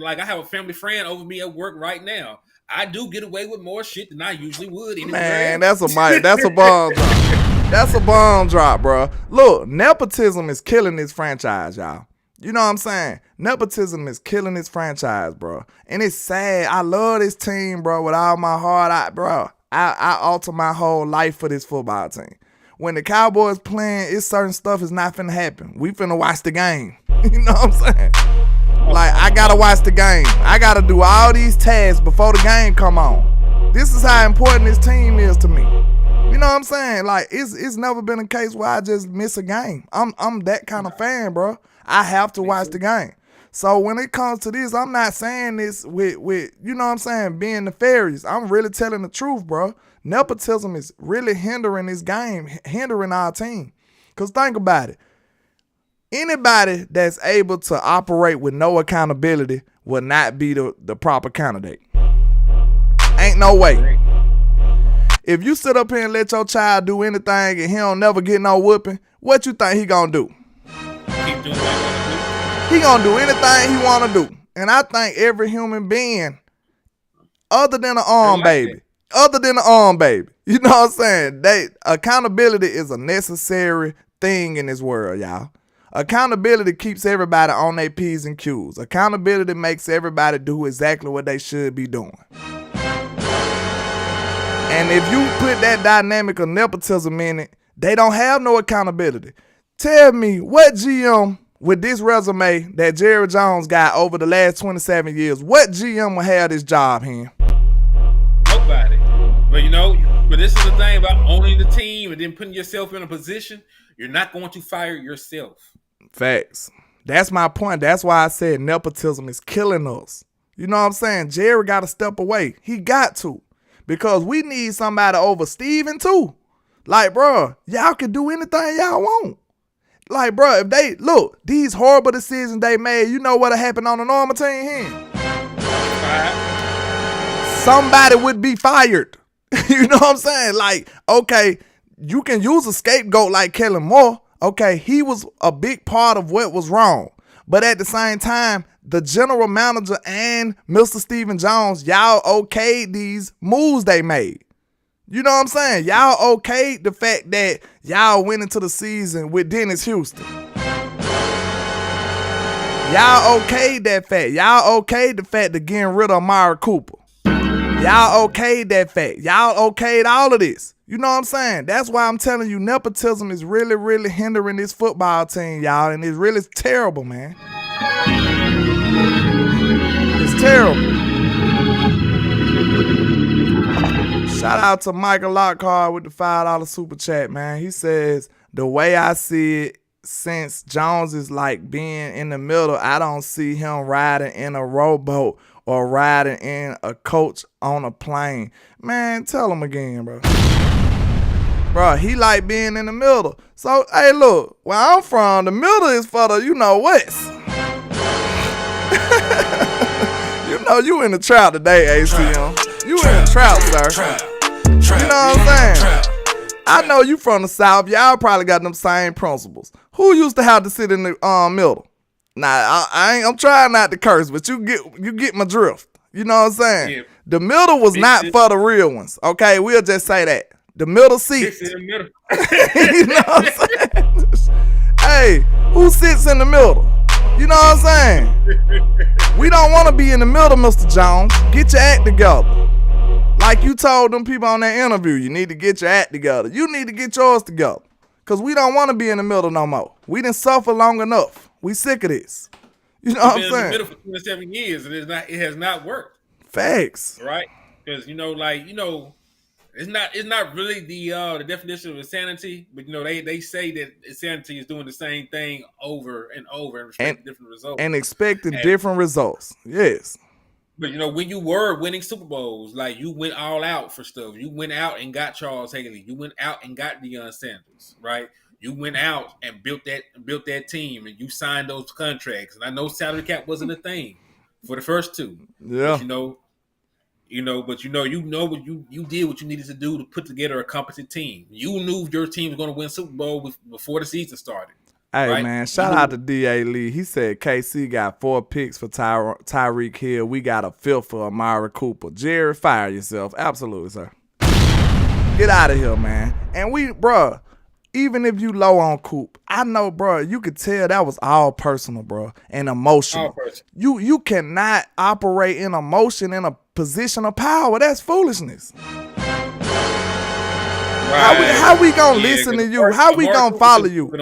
I have a family friend over me at work right now. I do get away with more shit than I usually would. Man, that's a bomb drop. That's a bomb drop, bro. Look, nepotism is killing this franchise, y'all. You know what I'm saying? Nepotism is killing this franchise, bro. And it's sad. I love this team, bro, with all my heart. I alter my whole life for this football team. When the Cowboys playing, it's certain stuff is not finna happen. We finna watch the game. You know what I'm saying? Like, I gotta watch the game. I gotta do all these tasks before the game come on. This is how important this team is to me. You know what I'm saying? Like, it's never been a case where I just miss a game. I'm that kind of fan, bro. I have to watch the game. So when it comes to this, I'm not saying this with you know what I'm saying, being nefarious. I'm really telling the truth, bro. Nepotism is really hindering this game, hindering our team. Because think about it. Anybody that's able to operate with no accountability will not be the proper candidate. Ain't no way. If you sit up here and let your child do anything and he don't never get no whooping, what you think he gonna do? He gonna do anything he wanna do. And I think every human being, other than an arm baby, Other than the arm, baby. You know what I'm saying? Accountability is a necessary thing in this world, y'all. Accountability keeps everybody on their P's and Q's. Accountability makes everybody do exactly what they should be doing. And if you put that dynamic of nepotism in it, they don't have no accountability. Tell me what GM with this resume that Jerry Jones got over the last 27 years, what GM will have this job here? Nobody. But this is the thing about owning the team and then putting yourself in a position. You're not going to fire yourself. Facts. That's my point. That's why I said nepotism is killing us. You know what I'm saying? Jerry got to step away. He got to. Because we need somebody over Steven too. Like, bro, y'all can do anything y'all want. Like, bro, if they, look, these horrible decisions they made, you know what'll happen on a normal team here? Somebody would be fired. You know what I'm saying? Like, okay, you can use a scapegoat like Kellen Moore. Okay, he was a big part of what was wrong. But at the same time, the general manager and Mr. Stephen Jones, y'all okayed these moves they made. You know what I'm saying? Y'all okayed the fact that y'all went into the season with Dennis Houston. Y'all okayed that fact. Y'all okayed the fact of getting rid of Amari Cooper. Y'all okayed that fact. Y'all okayed all of this. You know what I'm saying? That's why I'm telling you, nepotism is really, really hindering this football team, y'all. And it's really terrible, man. It's terrible. Shout out to Michael Lockhart with the $5 super chat, man. He says, the way I see it, since Jones is like being in the middle, I don't see him riding in a rowboat or riding in a coach on a plane. Man, tell him again, bro. Bro, he like being in the middle. So, hey, look, where I'm from, the middle is for the, west. You in the trap today, ACM. You in the trap, sir. You know what I'm saying? I know you from the South. Y'all probably got them same principles. Who used to have to sit in the middle? Nah, I'm trying not to curse, but you get my drift. You know what I'm saying? Yeah. The middle was not for the real ones. Okay, we'll just say that. The middle seat. In the middle. You know what I'm saying? Hey, who sits in the middle? You know what I'm saying? We don't want to be in the middle, Mr. Jones. Get your act together. Like you told them people on that interview, you need to get your act together. You need to get yours together. Because we don't want to be in the middle no more. We done suffer long enough. We sick of this. You know what I'm saying? In the middle for 27 years, and it has not worked. Facts. Right? Because, it's not really the definition of insanity, but they say that insanity is doing the same thing over and over and expecting different results. And expecting different results. Yes. But when you were winning Super Bowls, like you went all out for stuff. You went out and got Charles Haley. You went out and got Deion Sanders, right? You went out and built that team, and you signed those contracts. And I know salary cap wasn't a thing for the first two. Yeah. But you did what you needed to do to put together a competent team. You knew your team was going to win Super Bowl before the season started. Hey, right? man, shout out to D.A. Lee. He said KC got 4 picks for Tyreek Hill. We got a 5th for Amari Cooper. Jerry, fire yourself. Absolutely, sir. Get out of here, man. And bruh, even if you low on Coop, I know, bruh, you could tell that was all personal, bruh, and emotional. All personal. You cannot operate in emotion in a position of power. That's foolishness. Right. How we gonna listen to you? How we gonna follow you?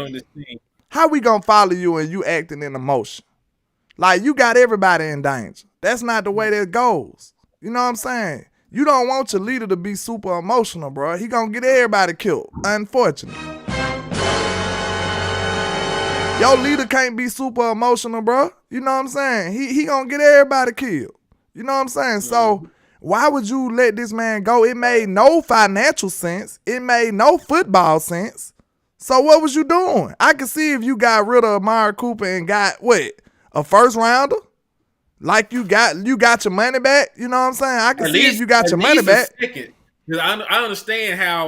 How we gonna follow you and you acting in emotion? Like, you got everybody in danger. That's not the way that goes. You know what I'm saying? You don't want your leader to be super emotional, bro. He gonna get everybody killed, unfortunately. Your leader can't be super emotional, bro. You know what I'm saying? He gonna get everybody killed. You know what I'm saying? So why would you let this man go? It made no financial sense. It made no football sense. So what was you doing? I could see if you got rid of Amari Cooper and got, a first rounder? Like you got your money back? You know what I'm saying? I can see if you got your money back. I understand how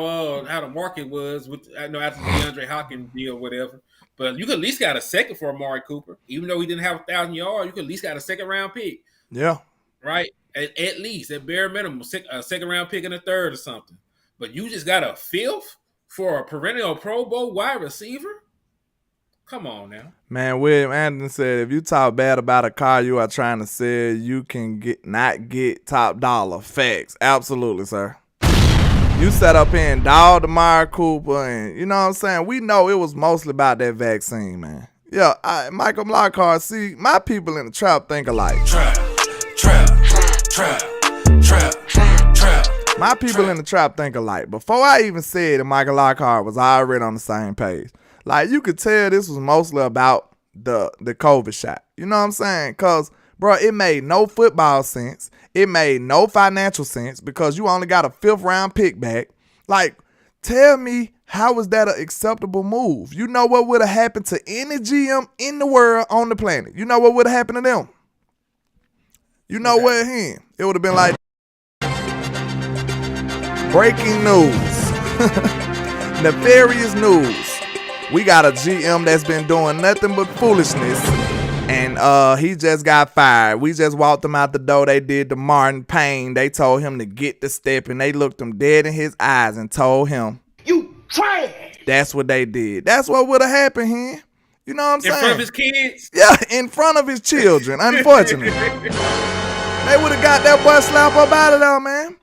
the market was after the DeAndre Hopkins deal or whatever. But you could at least got a second for Amari Cooper. Even though he didn't have 1,000 yards, you could at least got a second round pick. Yeah. right? At least, at bare minimum, a second round pick and a third or something. But you just got a fifth for a perennial Pro Bowl wide receiver? Come on now. Man, William Anderson said, if you talk bad about a car you are trying to sell, you can not get top dollar. Facts. Absolutely, sir. You sat up here and dogged Amari Cooper, and you know what I'm saying? We know it was mostly about that vaccine, man. Yeah, Michael Lockhart, see, my people in the trap think alike. Trap. My people in the trap think alike. Before I even said that Michael Lockhart was already on the same page. Like, you could tell this was mostly about the COVID shot. You know what I'm saying? Because, bro, it made no football sense. It made no financial sense because you only got a 5th round pick back. Like, tell me, how was that an acceptable move? You know what would have happened to any GM in the world on the planet? You know what would have happened to them? You know what, him? It would have been like, breaking news. Nefarious news. We got a GM that's been doing nothing but foolishness, and he just got fired. We just walked him out the door. They did the Martin Payne. They told him to get the step, and they looked him dead in his eyes and told him, "You trash." That's what they did. That's what would have happened here. You know what I'm saying? In front of his kids? Yeah, in front of his children, unfortunately. They would have got that boy slap up out of there, man.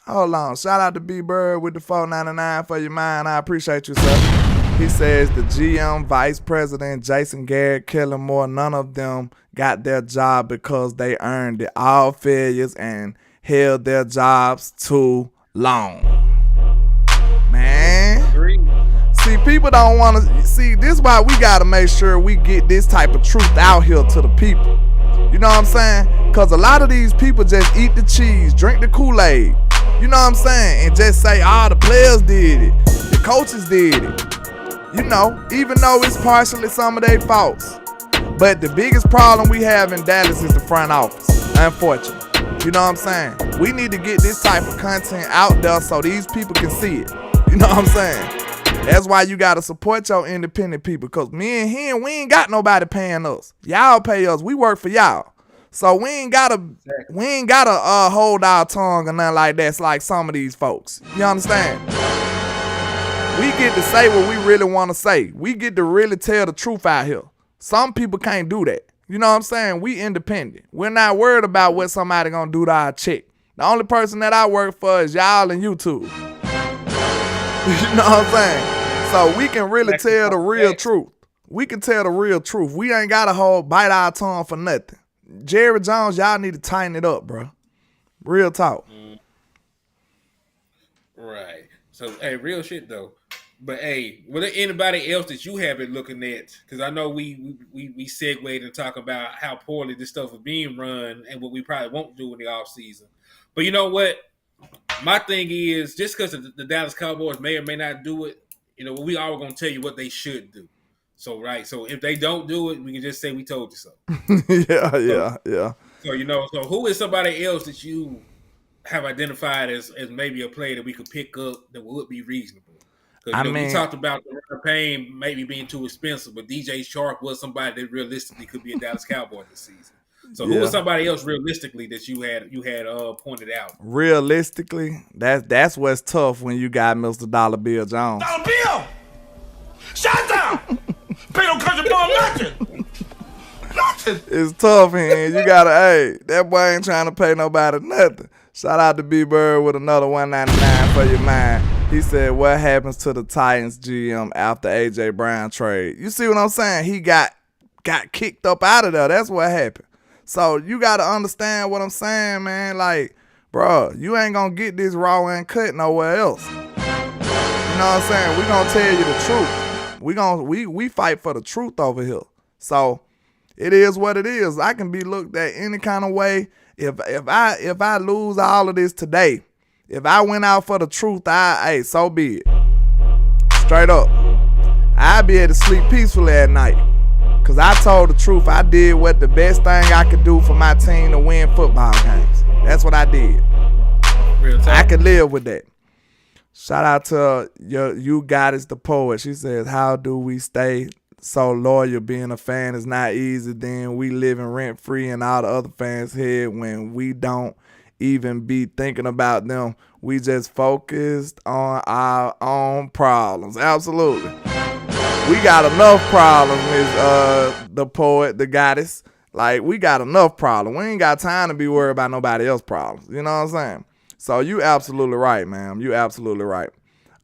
Hold on. Shout out to B-Bird with the $4.99 for your mind. I appreciate you, sir. He says the GM, Vice President, Jason Garrett, Kellen Moore, none of them got their job because they earned it. All failures and held their jobs too long. Man. See, people don't want to... See, this is why we got to make sure we get this type of truth out here to the people. You know what I'm saying? Because a lot of these people just eat the cheese, drink the Kool-Aid. You know what I'm saying? And just say, the players did it. The coaches did it. You know, even though it's partially some of their faults. But the biggest problem we have in Dallas is the front office, unfortunately. You know what I'm saying? We need to get this type of content out there so these people can see it. You know what I'm saying? That's why you got to support your independent people. Because me and him, we ain't got nobody paying us. Y'all pay us. We work for y'all. So we ain't gotta hold our tongue or nothing like that. It's like some of these folks. You understand? We get to say what we really want to say. We get to really tell the truth out here. Some people can't do that. You know what I'm saying? We independent. We're not worried about what somebody gonna do to our check. The only person that I work for is y'all and YouTube. You know what I'm saying? So we can really tell the real truth. We can tell the real truth. We ain't gotta bite our tongue for nothing. Jerry Jones, y'all need to tighten it up, bro. Real talk. Right. So, hey, real shit though. But hey, was there anybody else that you have been looking at? Because I know we segued and talk about how poorly this stuff is being run and what we probably won't do in the off season. But you know what? My thing is, just because the Dallas Cowboys may or may not do it, you know, we are going to tell you what they should do. So, right. So, if they don't do it, we can just say we told you so. Yeah. So, you know, so who is somebody else that you have identified as maybe a player that we could pick up that would be reasonable? Because, we talked about the Payne maybe being too expensive, but DJ Chark was somebody that realistically could be a Dallas Cowboy this season. So who was somebody else realistically that you had pointed out? Realistically, that's what's tough when you got Mr. Dollar Bill Jones. Dollar Bill! Shut down! Pay no country boy nothing! Nothing! It's tough, man. You gotta, that boy ain't trying to pay nobody nothing. Shout out to B-Bird with another $1.99 for your mind. He said, what happens to the Titans GM after A.J. Brown trade? You see what I'm saying? He got kicked up out of there. That's what happened. So you got to understand what I'm saying, man. Like, bro, you ain't going to get this raw and cut nowhere else. You know what I'm saying? We going to tell you the truth. We fight for the truth over here. So it is what it is. I can be looked at any kind of way. If I lose all of this today, if I went out for the truth, so be it. Straight up. I'd be able to sleep peacefully at night. Because I told the truth. I did what the best thing I could do for my team to win football games. That's what I did. Real talk. I can live with that. Shout out to you Goddess the Poet. She says, how do we stay so loyal. Being a fan is not easy. Then we living rent free in all the other fans' head when we don't even be thinking about them. We just focused on our own problems. Absolutely. We got enough problems, Miss the poet, the goddess. Like, we got enough problems. We ain't got time to be worried about nobody else's problems. You know what I'm saying? So you absolutely right, ma'am. You absolutely right.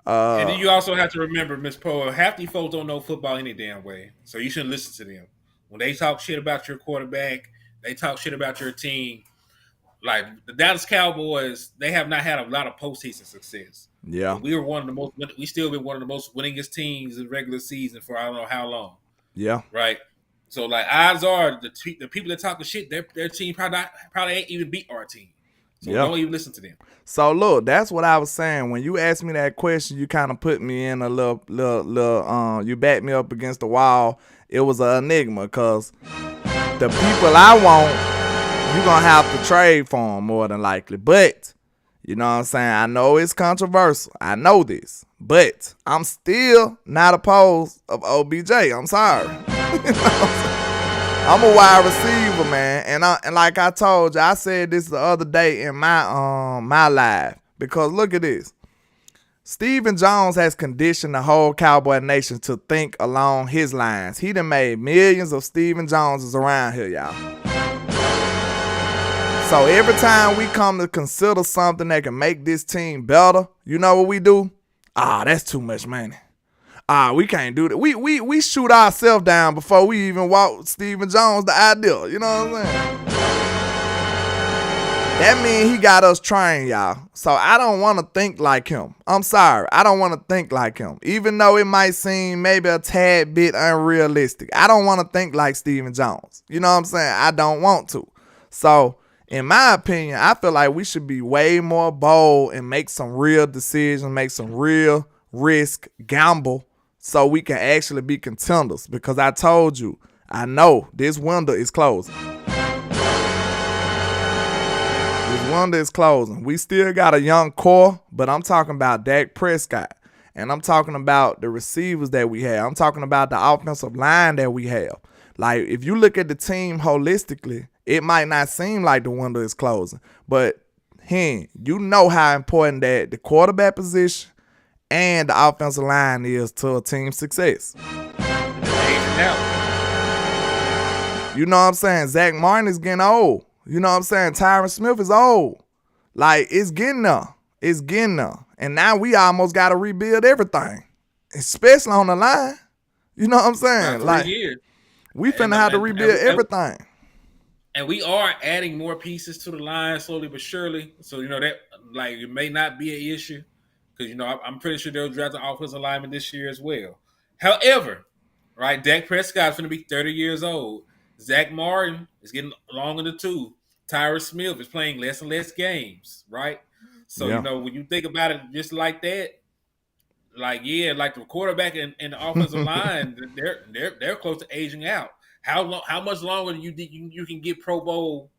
And then you also have to remember, Miss Poe, half these folks don't know football any damn way. So you shouldn't listen to them. When they talk shit about your quarterback, they talk shit about your team. Like the Dallas Cowboys, they have not had a lot of postseason success. Yeah. But we still been one of the most winningest teams in the regular season for I don't know how long. Yeah. Right. So like odds are the people that talking shit, their team probably ain't even beat our team. So don't even listen to them. So look, that's what I was saying. When you asked me that question, you kind of put me in a little you backed me up against the wall. It was an enigma because the people I want, you're going to have to trade for them more than likely. But, you know what I'm saying? I know it's controversial. I know this. But I'm still not opposed of OBJ. I'm sorry. I'm a wide receiver, man, and like I told you, I said this the other day in my live, because look at this. Stephen Jones has conditioned the whole Cowboy Nation to think along his lines. He done made millions of Stephen Joneses around here, y'all. So every time we come to consider something that can make this team better, you know what we do? That's too much money. We can't do that. We shoot ourselves down before we even walk Stephen Jones the idea. You know what I'm saying? That means he got us trained, y'all. So I don't want to think like him. I'm sorry. I don't want to think like him. Even though it might seem maybe a tad bit unrealistic. I don't want to think like Stephen Jones. You know what I'm saying? I don't want to. So in my opinion, I feel like we should be way more bold and make some real decisions, make some real risk, gamble, so we can actually be contenders. Because I told you, I know this window is closing. This window is closing. We still got a young core, but I'm talking about Dak Prescott. And I'm talking about the receivers that we have. I'm talking about the offensive line that we have. Like, if you look at the team holistically, it might not seem like the window is closing. But, you know how important that the quarterback position and the offensive line is to a team's success. You know what I'm saying? Zach Martin is getting old. You know what I'm saying? Tyron Smith is old. Like, it's getting there. It's getting there. And now we almost got to rebuild everything, especially on the line. You know what I'm saying? Like, we finna have to rebuild everything. And we are adding more pieces to the line slowly but surely. So, you know, that like it may not be an issue. Because, you know, I'm pretty sure they'll draft an offensive lineman this year as well. However, right, Dak Prescott's going to be 30 years old. Zach Martin is getting along in the tooth. Tyron Smith is playing less and less games, right? So, you know, when you think about it just like that, like, like the quarterback and the offensive line, they're close to aging out. How much longer do you think you can get Pro Bowl,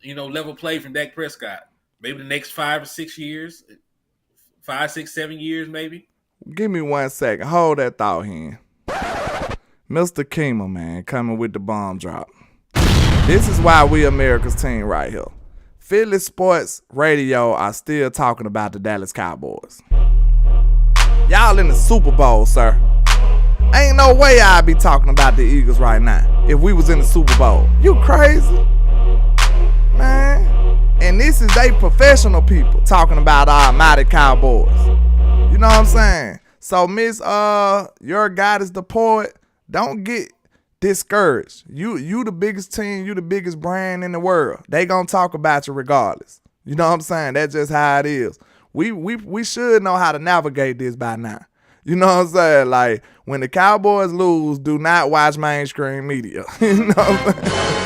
you know, level play from Dak Prescott? Maybe the next 5 or 6 years? 5, 6, 7 years, maybe. Give me 1 second. Hold that thought here. Mr. Kima, man, coming with the bomb drop. This is why we America's team right here. Philly sports radio are still talking about the Dallas Cowboys. Y'all in the Super Bowl, sir. Ain't no way I'd be talking about the Eagles right now if we was in the Super Bowl. You crazy? Man. And this is they professional people talking about our mighty Cowboys. You know what I'm saying? So, Miss your goddess, the poet, don't get discouraged. You the biggest team, you the biggest brand in the world. They gonna talk about you regardless. You know what I'm saying? That's just how it is. We should know how to navigate this by now. You know what I'm saying? Like, when the Cowboys lose, do not watch mainstream media. You know what I'm saying?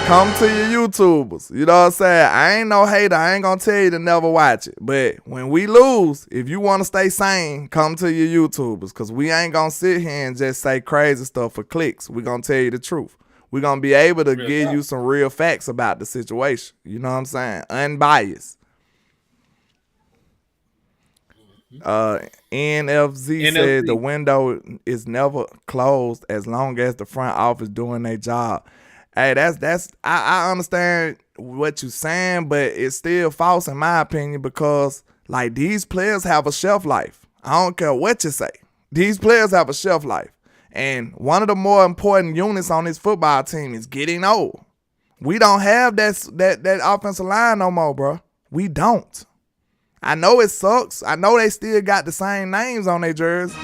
Come to your YouTubers. You know what I'm saying? I ain't no hater. I ain't gonna tell you to never watch it. But when we lose, if you want to stay sane, come to your YouTubers. Because we ain't gonna sit here and just say crazy stuff for clicks. We gonna tell you the truth. We gonna be able to give you some real facts about the situation. You know what I'm saying? Unbiased. NFZ said the window is never closed as long as the front office doing their job. Hey, I understand what you're saying, but it's still false in my opinion because like these players have a shelf life. I don't care what you say. These players have a shelf life. And one of the more important units on this football team is getting old. We don't have that offensive line no more, bro. We don't. I know it sucks. I know they still got the same names on their jerseys.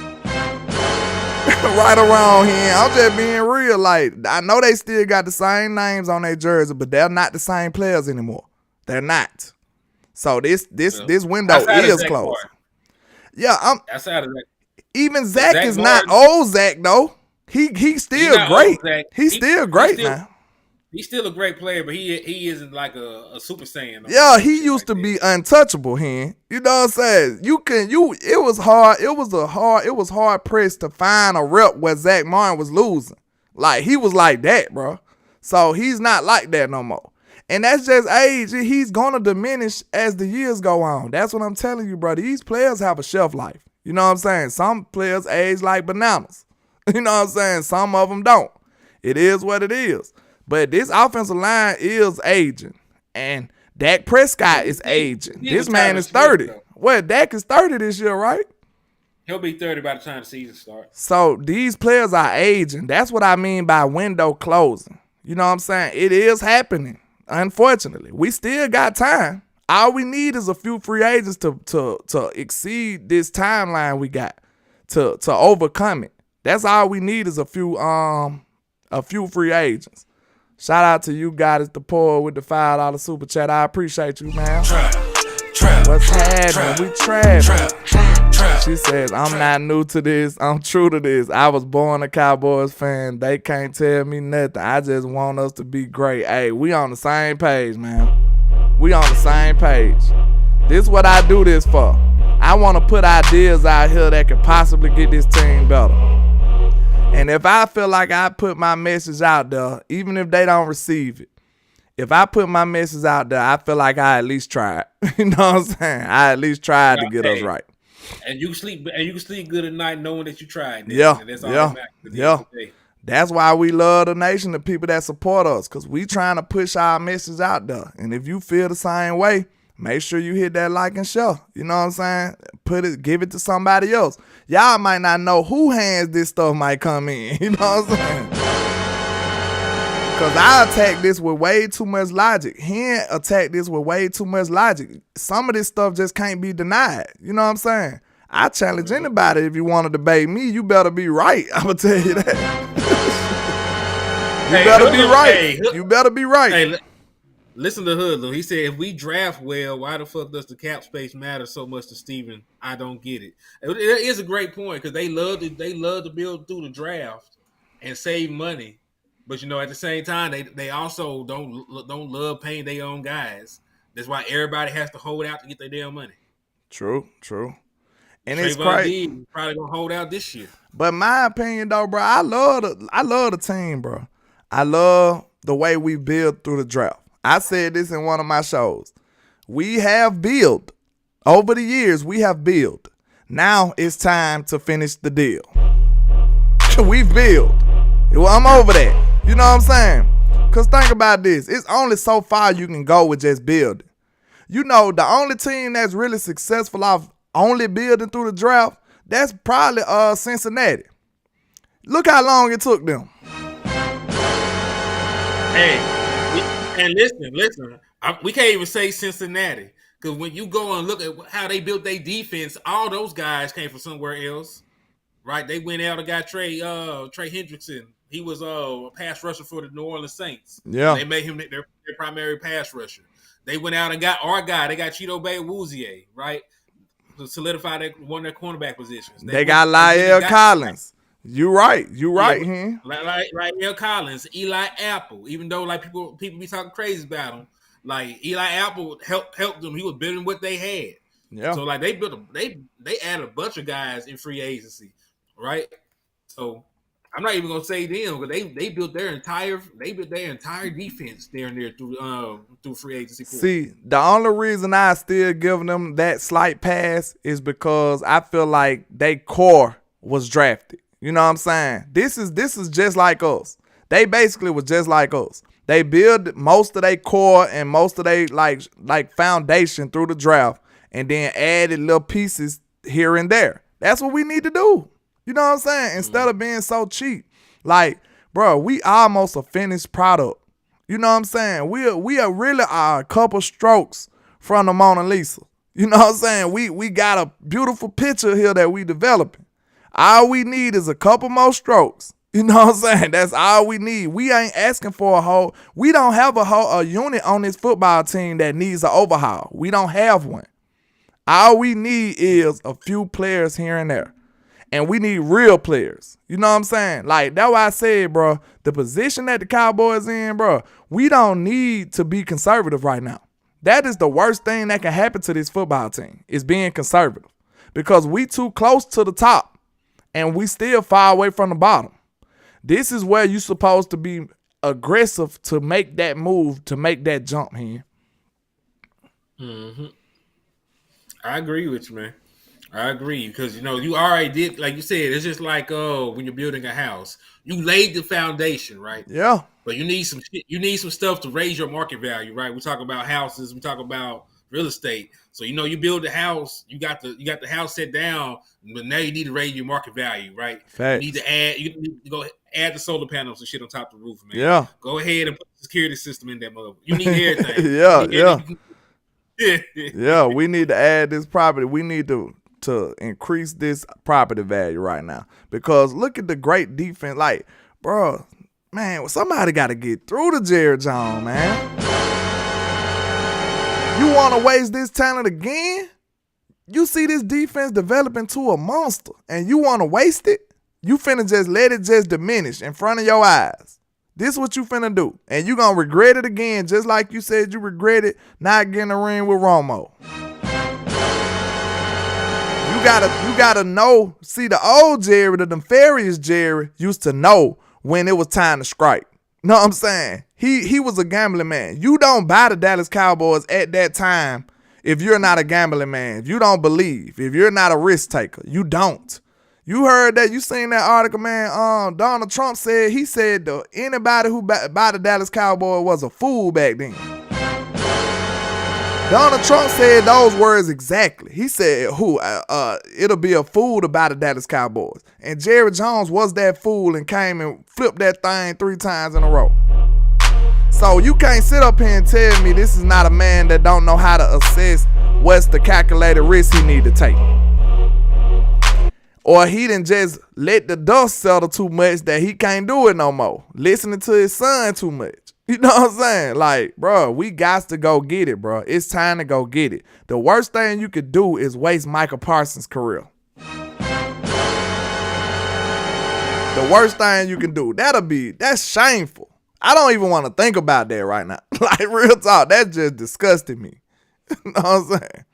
Right around here. I'm just being real. Like, I know they still got the same names on their jersey, but they're not the same players anymore. They're not. So this window is closed. Yeah, outside of that. Even Zach is not old Zach though. He's still great. He's still great now. He's still a great player, but he isn't like a Super Saiyan. Yeah, he used to be untouchable here. You know what I'm saying? It was hard pressed to find a rep where Zach Martin was losing. Like he was like that, bro. So he's not like that no more. And that's just age. He's gonna diminish as the years go on. That's what I'm telling you, bro. These players have a shelf life. You know what I'm saying? Some players age like bananas. You know what I'm saying? Some of them don't. It is what it is. But this offensive line is aging. And Dak Prescott is aging. This man is 30. Well, Dak is 30 this year, right? He'll be 30 by the time the season starts. So these players are aging. That's what I mean by window closing. You know what I'm saying? It is happening, unfortunately. We still got time. All we need is a few free agents to exceed this timeline we got, to overcome it. That's all we need is a few free agents. Shout out to you guys at the poor with the $5 super chat. I appreciate you, man. What's happening? We trapping. She says, I'm not new to this. I'm true to this. I was born a Cowboys fan. They can't tell me nothing. I just want us to be great. Hey, we on the same page, man. We on the same page. This is what I do this for. I want to put ideas out here that could possibly get this team better. And if I feel like I put my message out there, even if they don't receive it, if I put my message out there, I feel like I at least tried. You know what I'm saying? I at least tried to get us right. And you can sleep good at night knowing that you tried. Yeah, that's all that matters. That's why we love the nation, the people that support us, because we trying to push our message out there. And if you feel the same way, make sure you hit that like and share. You know what I'm saying? Give it to somebody else. Y'all might not know who hands this stuff might come in. You know what I'm saying? Because I attack this with way too much logic. He attack this with way too much logic. Some of this stuff just can't be denied. You know what I'm saying? I challenge anybody, if you want to debate me, you better be right. I'm going to tell you that. You better be right. Hey, listen to Hoodlum. He said, if we draft well, why the fuck does the cap space matter so much to Steven? I don't get it. It is a great point because they love to build through the draft and save money. But, at the same time, they also don't love paying their own guys. That's why everybody has to hold out to get their damn money. True. And Trayvon it's crazy. D probably gonna hold out this year. But my opinion, though, bro, I love the team, bro. I love the way we build through the draft. I said this in one of my shows. We have built. Over the years, we have built. Now it's time to finish the deal. We've built. Well, I'm over that. You know what I'm saying? Because think about this. It's only so far you can go with just building. The only team that's really successful off only building through the draft, that's probably Cincinnati. Look how long it took them. Hey, and listen. We can't even say Cincinnati because when you go and look at how they built their defense, all those guys came from somewhere else, right? They went out and got Trey Hendrickson. He was a pass rusher for the New Orleans Saints. Yeah, they made him their primary pass rusher. They went out and got our guy. They got Cheeto Bay Wouzier, right? To solidify one of their cornerback positions. They got La'el Collins. You right. Yeah, La'el Collins, Eli Apple. Even though people be talking crazy about him, like Eli Apple helped them. He was building what they had. Yeah. So they added a bunch of guys in free agency, right? So I'm not even gonna say them because they built their entire defense there through free agency. See, the only reason I still give them that slight pass is because I feel like they core was drafted. You know what I'm saying? This is just like us. They basically was just like us. They build most of their core and most of their like foundation through the draft, and then added little pieces here and there. That's what we need to do. You know what I'm saying? Instead of being so cheap. Like, bro, we almost a finished product. You know what I'm saying? We are really a couple strokes from the Mona Lisa. You know what I'm saying? We got a beautiful picture here that we developing. All we need is a couple more strokes. You know what I'm saying? That's all we need. We ain't asking for we don't have a unit on this football team that needs an overhaul. We don't have one. All we need is a few players here and there. And we need real players. You know what I'm saying? Like, that's why I said, bro, the position that the Cowboys in, bro, we don't need to be conservative right now. That is the worst thing that can happen to this football team, is being conservative. Because we too close to the top, and we still far away from the bottom. This is where you're supposed to be aggressive to make that move, to make that jump here. Mm-hmm. I agree with you, man. I agree, because you already did, like you said, it's just like when you're building a house, you laid the foundation, right? Yeah. But you need some stuff to raise your market value, right? We talk about houses, we talk about real estate. So you build the house, you got the house set down, but now you need to raise your market value, right? Facts. You need to go add the solar panels and shit on top of the roof, man. Yeah. Go ahead and put the security system in that mother. You need everything. Yeah. We need to add this property. We need to increase this property value right now. Because look at the great defense. Like, bro, man, somebody got to get through to Jerry Jones, man. You want to waste this talent again? You see this defense developing to a monster, and you want to waste it? You finna just let it just diminish in front of your eyes. This is what you finna do. And you gonna regret it again, just like you said you regretted not getting a ring with Romo. You gotta know. See, the old Jerry, the nefarious Jerry, used to know when it was time to strike. Know what I'm saying? He was a gambling man. You don't buy the Dallas Cowboys at that time if you're not a gambling man. If you don't believe, if you're not a risk taker, you don't. You heard that? You seen that article, man? Donald Trump said anybody who buy the Dallas Cowboys was a fool back then. Donald Trump said those words exactly. He said, it'll be a fool to buy the Dallas Cowboys. And Jerry Jones was that fool and came and flipped that thing 3 times in a row. So you can't sit up here and tell me this is not a man that don't know how to assess what's the calculated risk he need to take. Or he didn't just let the dust settle too much that he can't do it no more. Listening to his son too much. You know what I'm saying? Like, bro, we got to go get it, bro. It's time to go get it. The worst thing you could do is waste Micah Parsons' career. The worst thing you can do. That's shameful. I don't even want to think about that right now. Like, real talk, that just disgusted me. You know what I'm saying?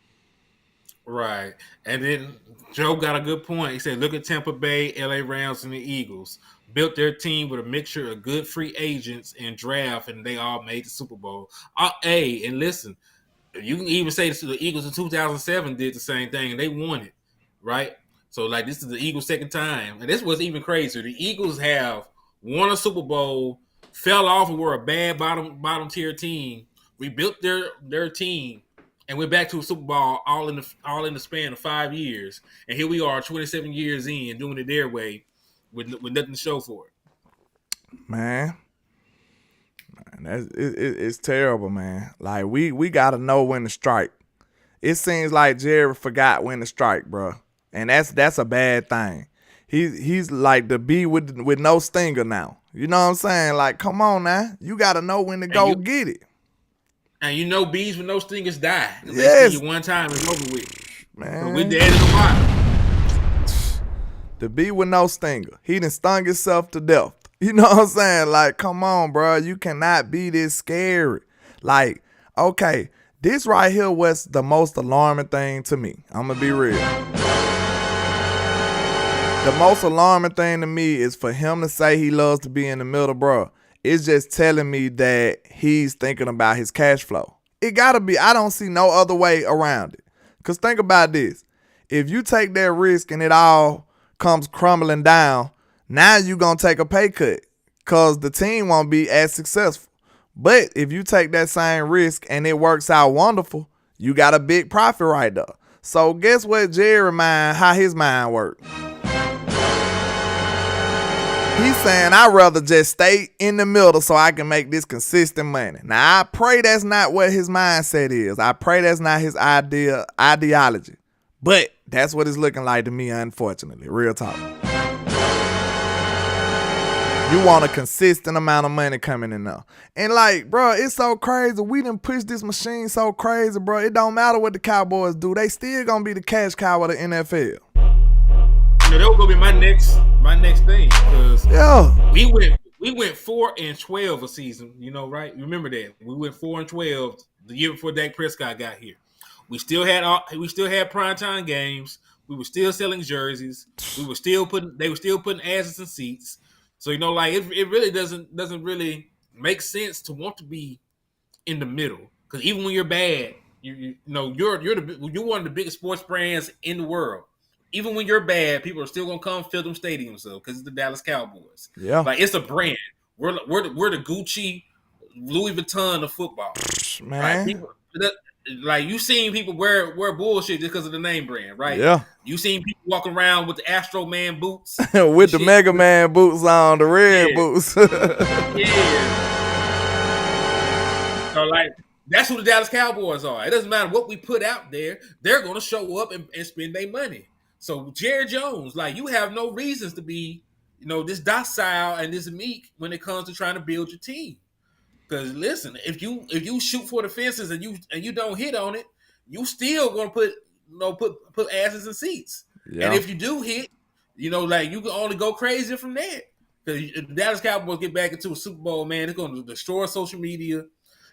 Right. And then Joe got a good point. He said, look at Tampa Bay, LA Rams, and the Eagles. Built their team with a mixture of good free agents and draft, and they all made the Super Bowl. Hey, and listen, you can even say the Eagles in 2007 did the same thing, and they won it, right? So, like, this is the Eagles' second time. And this was even crazier. The Eagles have won a Super Bowl, fell off and were a bad bottom tier team, rebuilt their team, and went back to a Super Bowl all in the span of 5 years. And here we are 27 years in, doing it their way. With nothing to show for it, man. It's terrible, man. Like we gotta know when to strike. It seems like Jerry forgot when to strike, bro, and that's a bad thing. He's like the bee with no stinger now. You know what I'm saying? Like, come on now, you gotta know when to go get it. And bees with no stingers die. Yes. They sting you one time, it's over with. Man, but we dead in the water. The bee with no stinger. He done stung himself to death. You know what I'm saying? Like, come on, bro. You cannot be this scary. Like, okay, this right here was the most alarming thing to me. I'm going to be real. The most alarming thing to me is for him to say he loves to be in the middle, bro. It's just telling me that he's thinking about his cash flow. It gotta be. I don't see no other way around it. Cause think about this. If you take that risk and it all comes crumbling down, now you gonna take a pay cut. Cause the team won't be as successful. But if you take that same risk and it works out wonderful, you got a big profit right there. So guess what Jerry how his mind works? He's saying, I'd rather just stay in the middle so I can make this consistent money. Now, I pray that's not what his mindset is. I pray that's not his ideology. But that's what it's looking like to me, unfortunately. Real talk. You want a consistent amount of money coming in there. And like, bro, it's so crazy. We done pushed this machine so crazy, bro. It don't matter what the Cowboys do. They still gonna be the cash cow of the NFL. You know, that was gonna be my next thing, because we went 4-12 a season, you know, right? Remember that we went 4-12 the year before Dak Prescott got here. We still had primetime games. We were still selling jerseys. They were still putting asses in seats. So, you know, like it really doesn't really make sense to want to be in the middle, because even when you're bad, you're one of the biggest sports brands in the world. Even when you're bad, people are still gonna come fill them stadiums up because it's the Dallas Cowboys. Yeah, like it's a brand. We're the Gucci, Louis Vuitton of football, man. Right? People, like you seen people wear bullshit just because of the name brand, right? Yeah. You seen people walking around with the Astro Man boots, with the Mega Man boots on, the red boots. Yeah. So like. That's who the Dallas Cowboys are. It doesn't matter what we put out there. They're going to show up and spend their money. So Jerry Jones, like, you have no reasons to be, you know, this docile and this meek when it comes to trying to build your team. Because listen, if you shoot for the fences and you don't hit on it, you still going to put asses in seats. Yeah. And if you do hit, you know, like, you can only go crazy from there. Because if the Dallas Cowboys get back into a Super Bowl, man, it's going to destroy social media.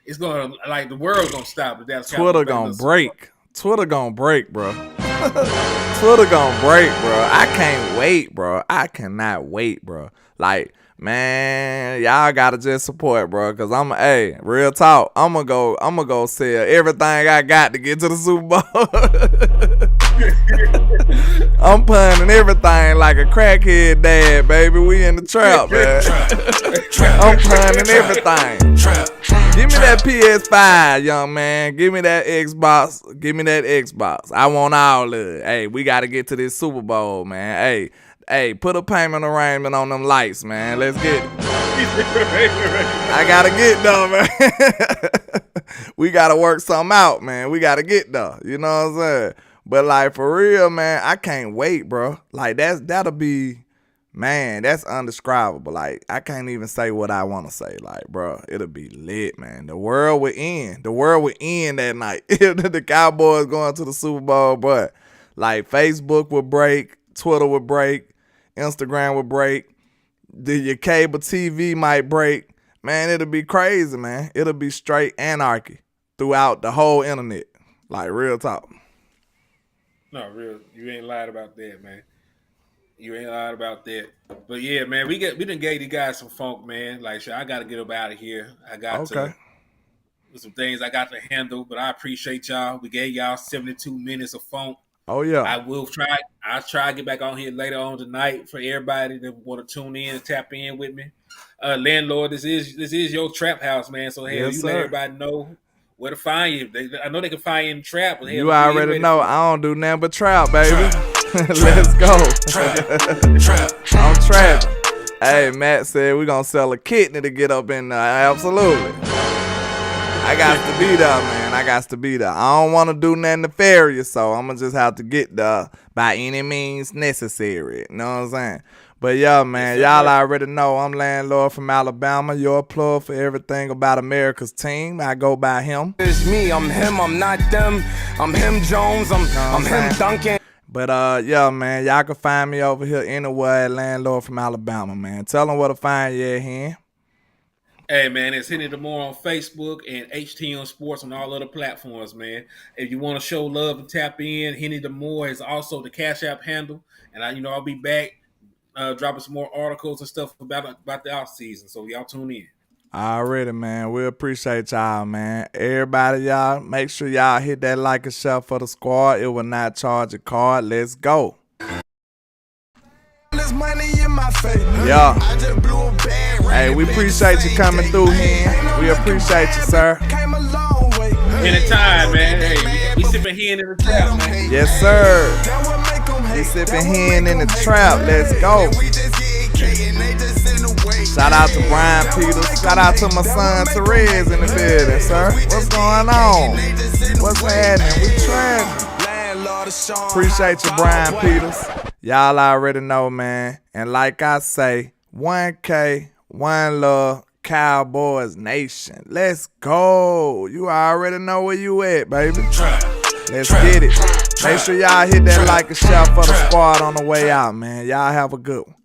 It's gonna, like, the world's gonna stop. Twitter gonna break. Twitter gonna break, bro. Twitter gonna break, bro. I can't wait, bro. I cannot wait, bro. Like, man, y'all gotta just support, bro. Cause real talk. I'm gonna go sell everything I got to get to the Super Bowl. I'm punting everything like a crackhead dad, baby. We in the trap, man. I'm punting everything. Give me that PS5, young man. Give me that Xbox. I want all of it. Hey, we got to get to this Super Bowl, man. Hey, put a payment arrangement on them lights, man. Let's get it. I got to get there, man. We got to work something out, man. We got to get there. You know what I'm saying? But, like, for real, man, I can't wait, bro. Like, that'll be... Man, that's undescribable. Like, I can't even say what I want to say. Like, bro, it'll be lit, man. The world would end. The world would end that night if the Cowboys going to the Super Bowl. But, like, Facebook would break, Twitter would break, Instagram would break, your cable TV might break. Man, it'll be crazy, man. It'll be straight anarchy throughout the whole internet. Like, real talk. No, real. You ain't lied about that, man. You ain't lied about that. But yeah, man, we done gave these guys some funk, man. Like, shit, I got to get up out of here. I got some things I got to handle, but I appreciate y'all. We gave y'all 72 minutes of funk. Oh, yeah. I'll try to get back on here later on tonight for everybody that want to tune in and tap in with me. Landlord, this is your trap house, man. So, hey, let everybody know where to find you. I know they can find you in the trap. But you already know. I don't do nothing but trap, baby. Let's go. I'm trapping. Hey, Matt said we're going to sell a kidney to get up in there. Absolutely. I got to be there, man. I don't want to do nothing nefarious, so I'm going to just have to get there by any means necessary. You know what I'm saying? But, yeah, man, y'all already know I'm Landlord from Alabama. Your plug for everything about America's team. I go by him. It's me. I'm him. I'm not them. I'm him, Jones. I'm him, Duncan. But, yeah, man, y'all can find me over here anywhere at Landlord from Alabama, man. Tell them where to find you at here. Hey, man, it's Henny Demore on Facebook and HTM Sports on all other platforms, man. If you want to show love and tap in, Henny Demore is also the Cash App handle. And, I'll be back dropping some more articles and stuff about the off season. So y'all tune in. Already, man. We appreciate y'all, man. Everybody, y'all, make sure y'all hit that like and share for the squad. It will not charge a card. Let's go. Yeah. Hey, we appreciate you coming through here. We appreciate you, sir. Anytime, man. Hey, we sipping hen in the trap, man. Yes, sir. We sipping hen in the trap. Let's go. Shout out to Brian Peters. Shout out to my son Therese in the building, sir. What's going on? What's happening? We trapping. Appreciate you, Brian Peters. Y'all already know, man. And like I say, 1K, one love, Cowboys Nation. Let's go. You already know where you at, baby. Let's get it. Make sure y'all hit that like and share for the squad on the way out, man. Y'all have a good one.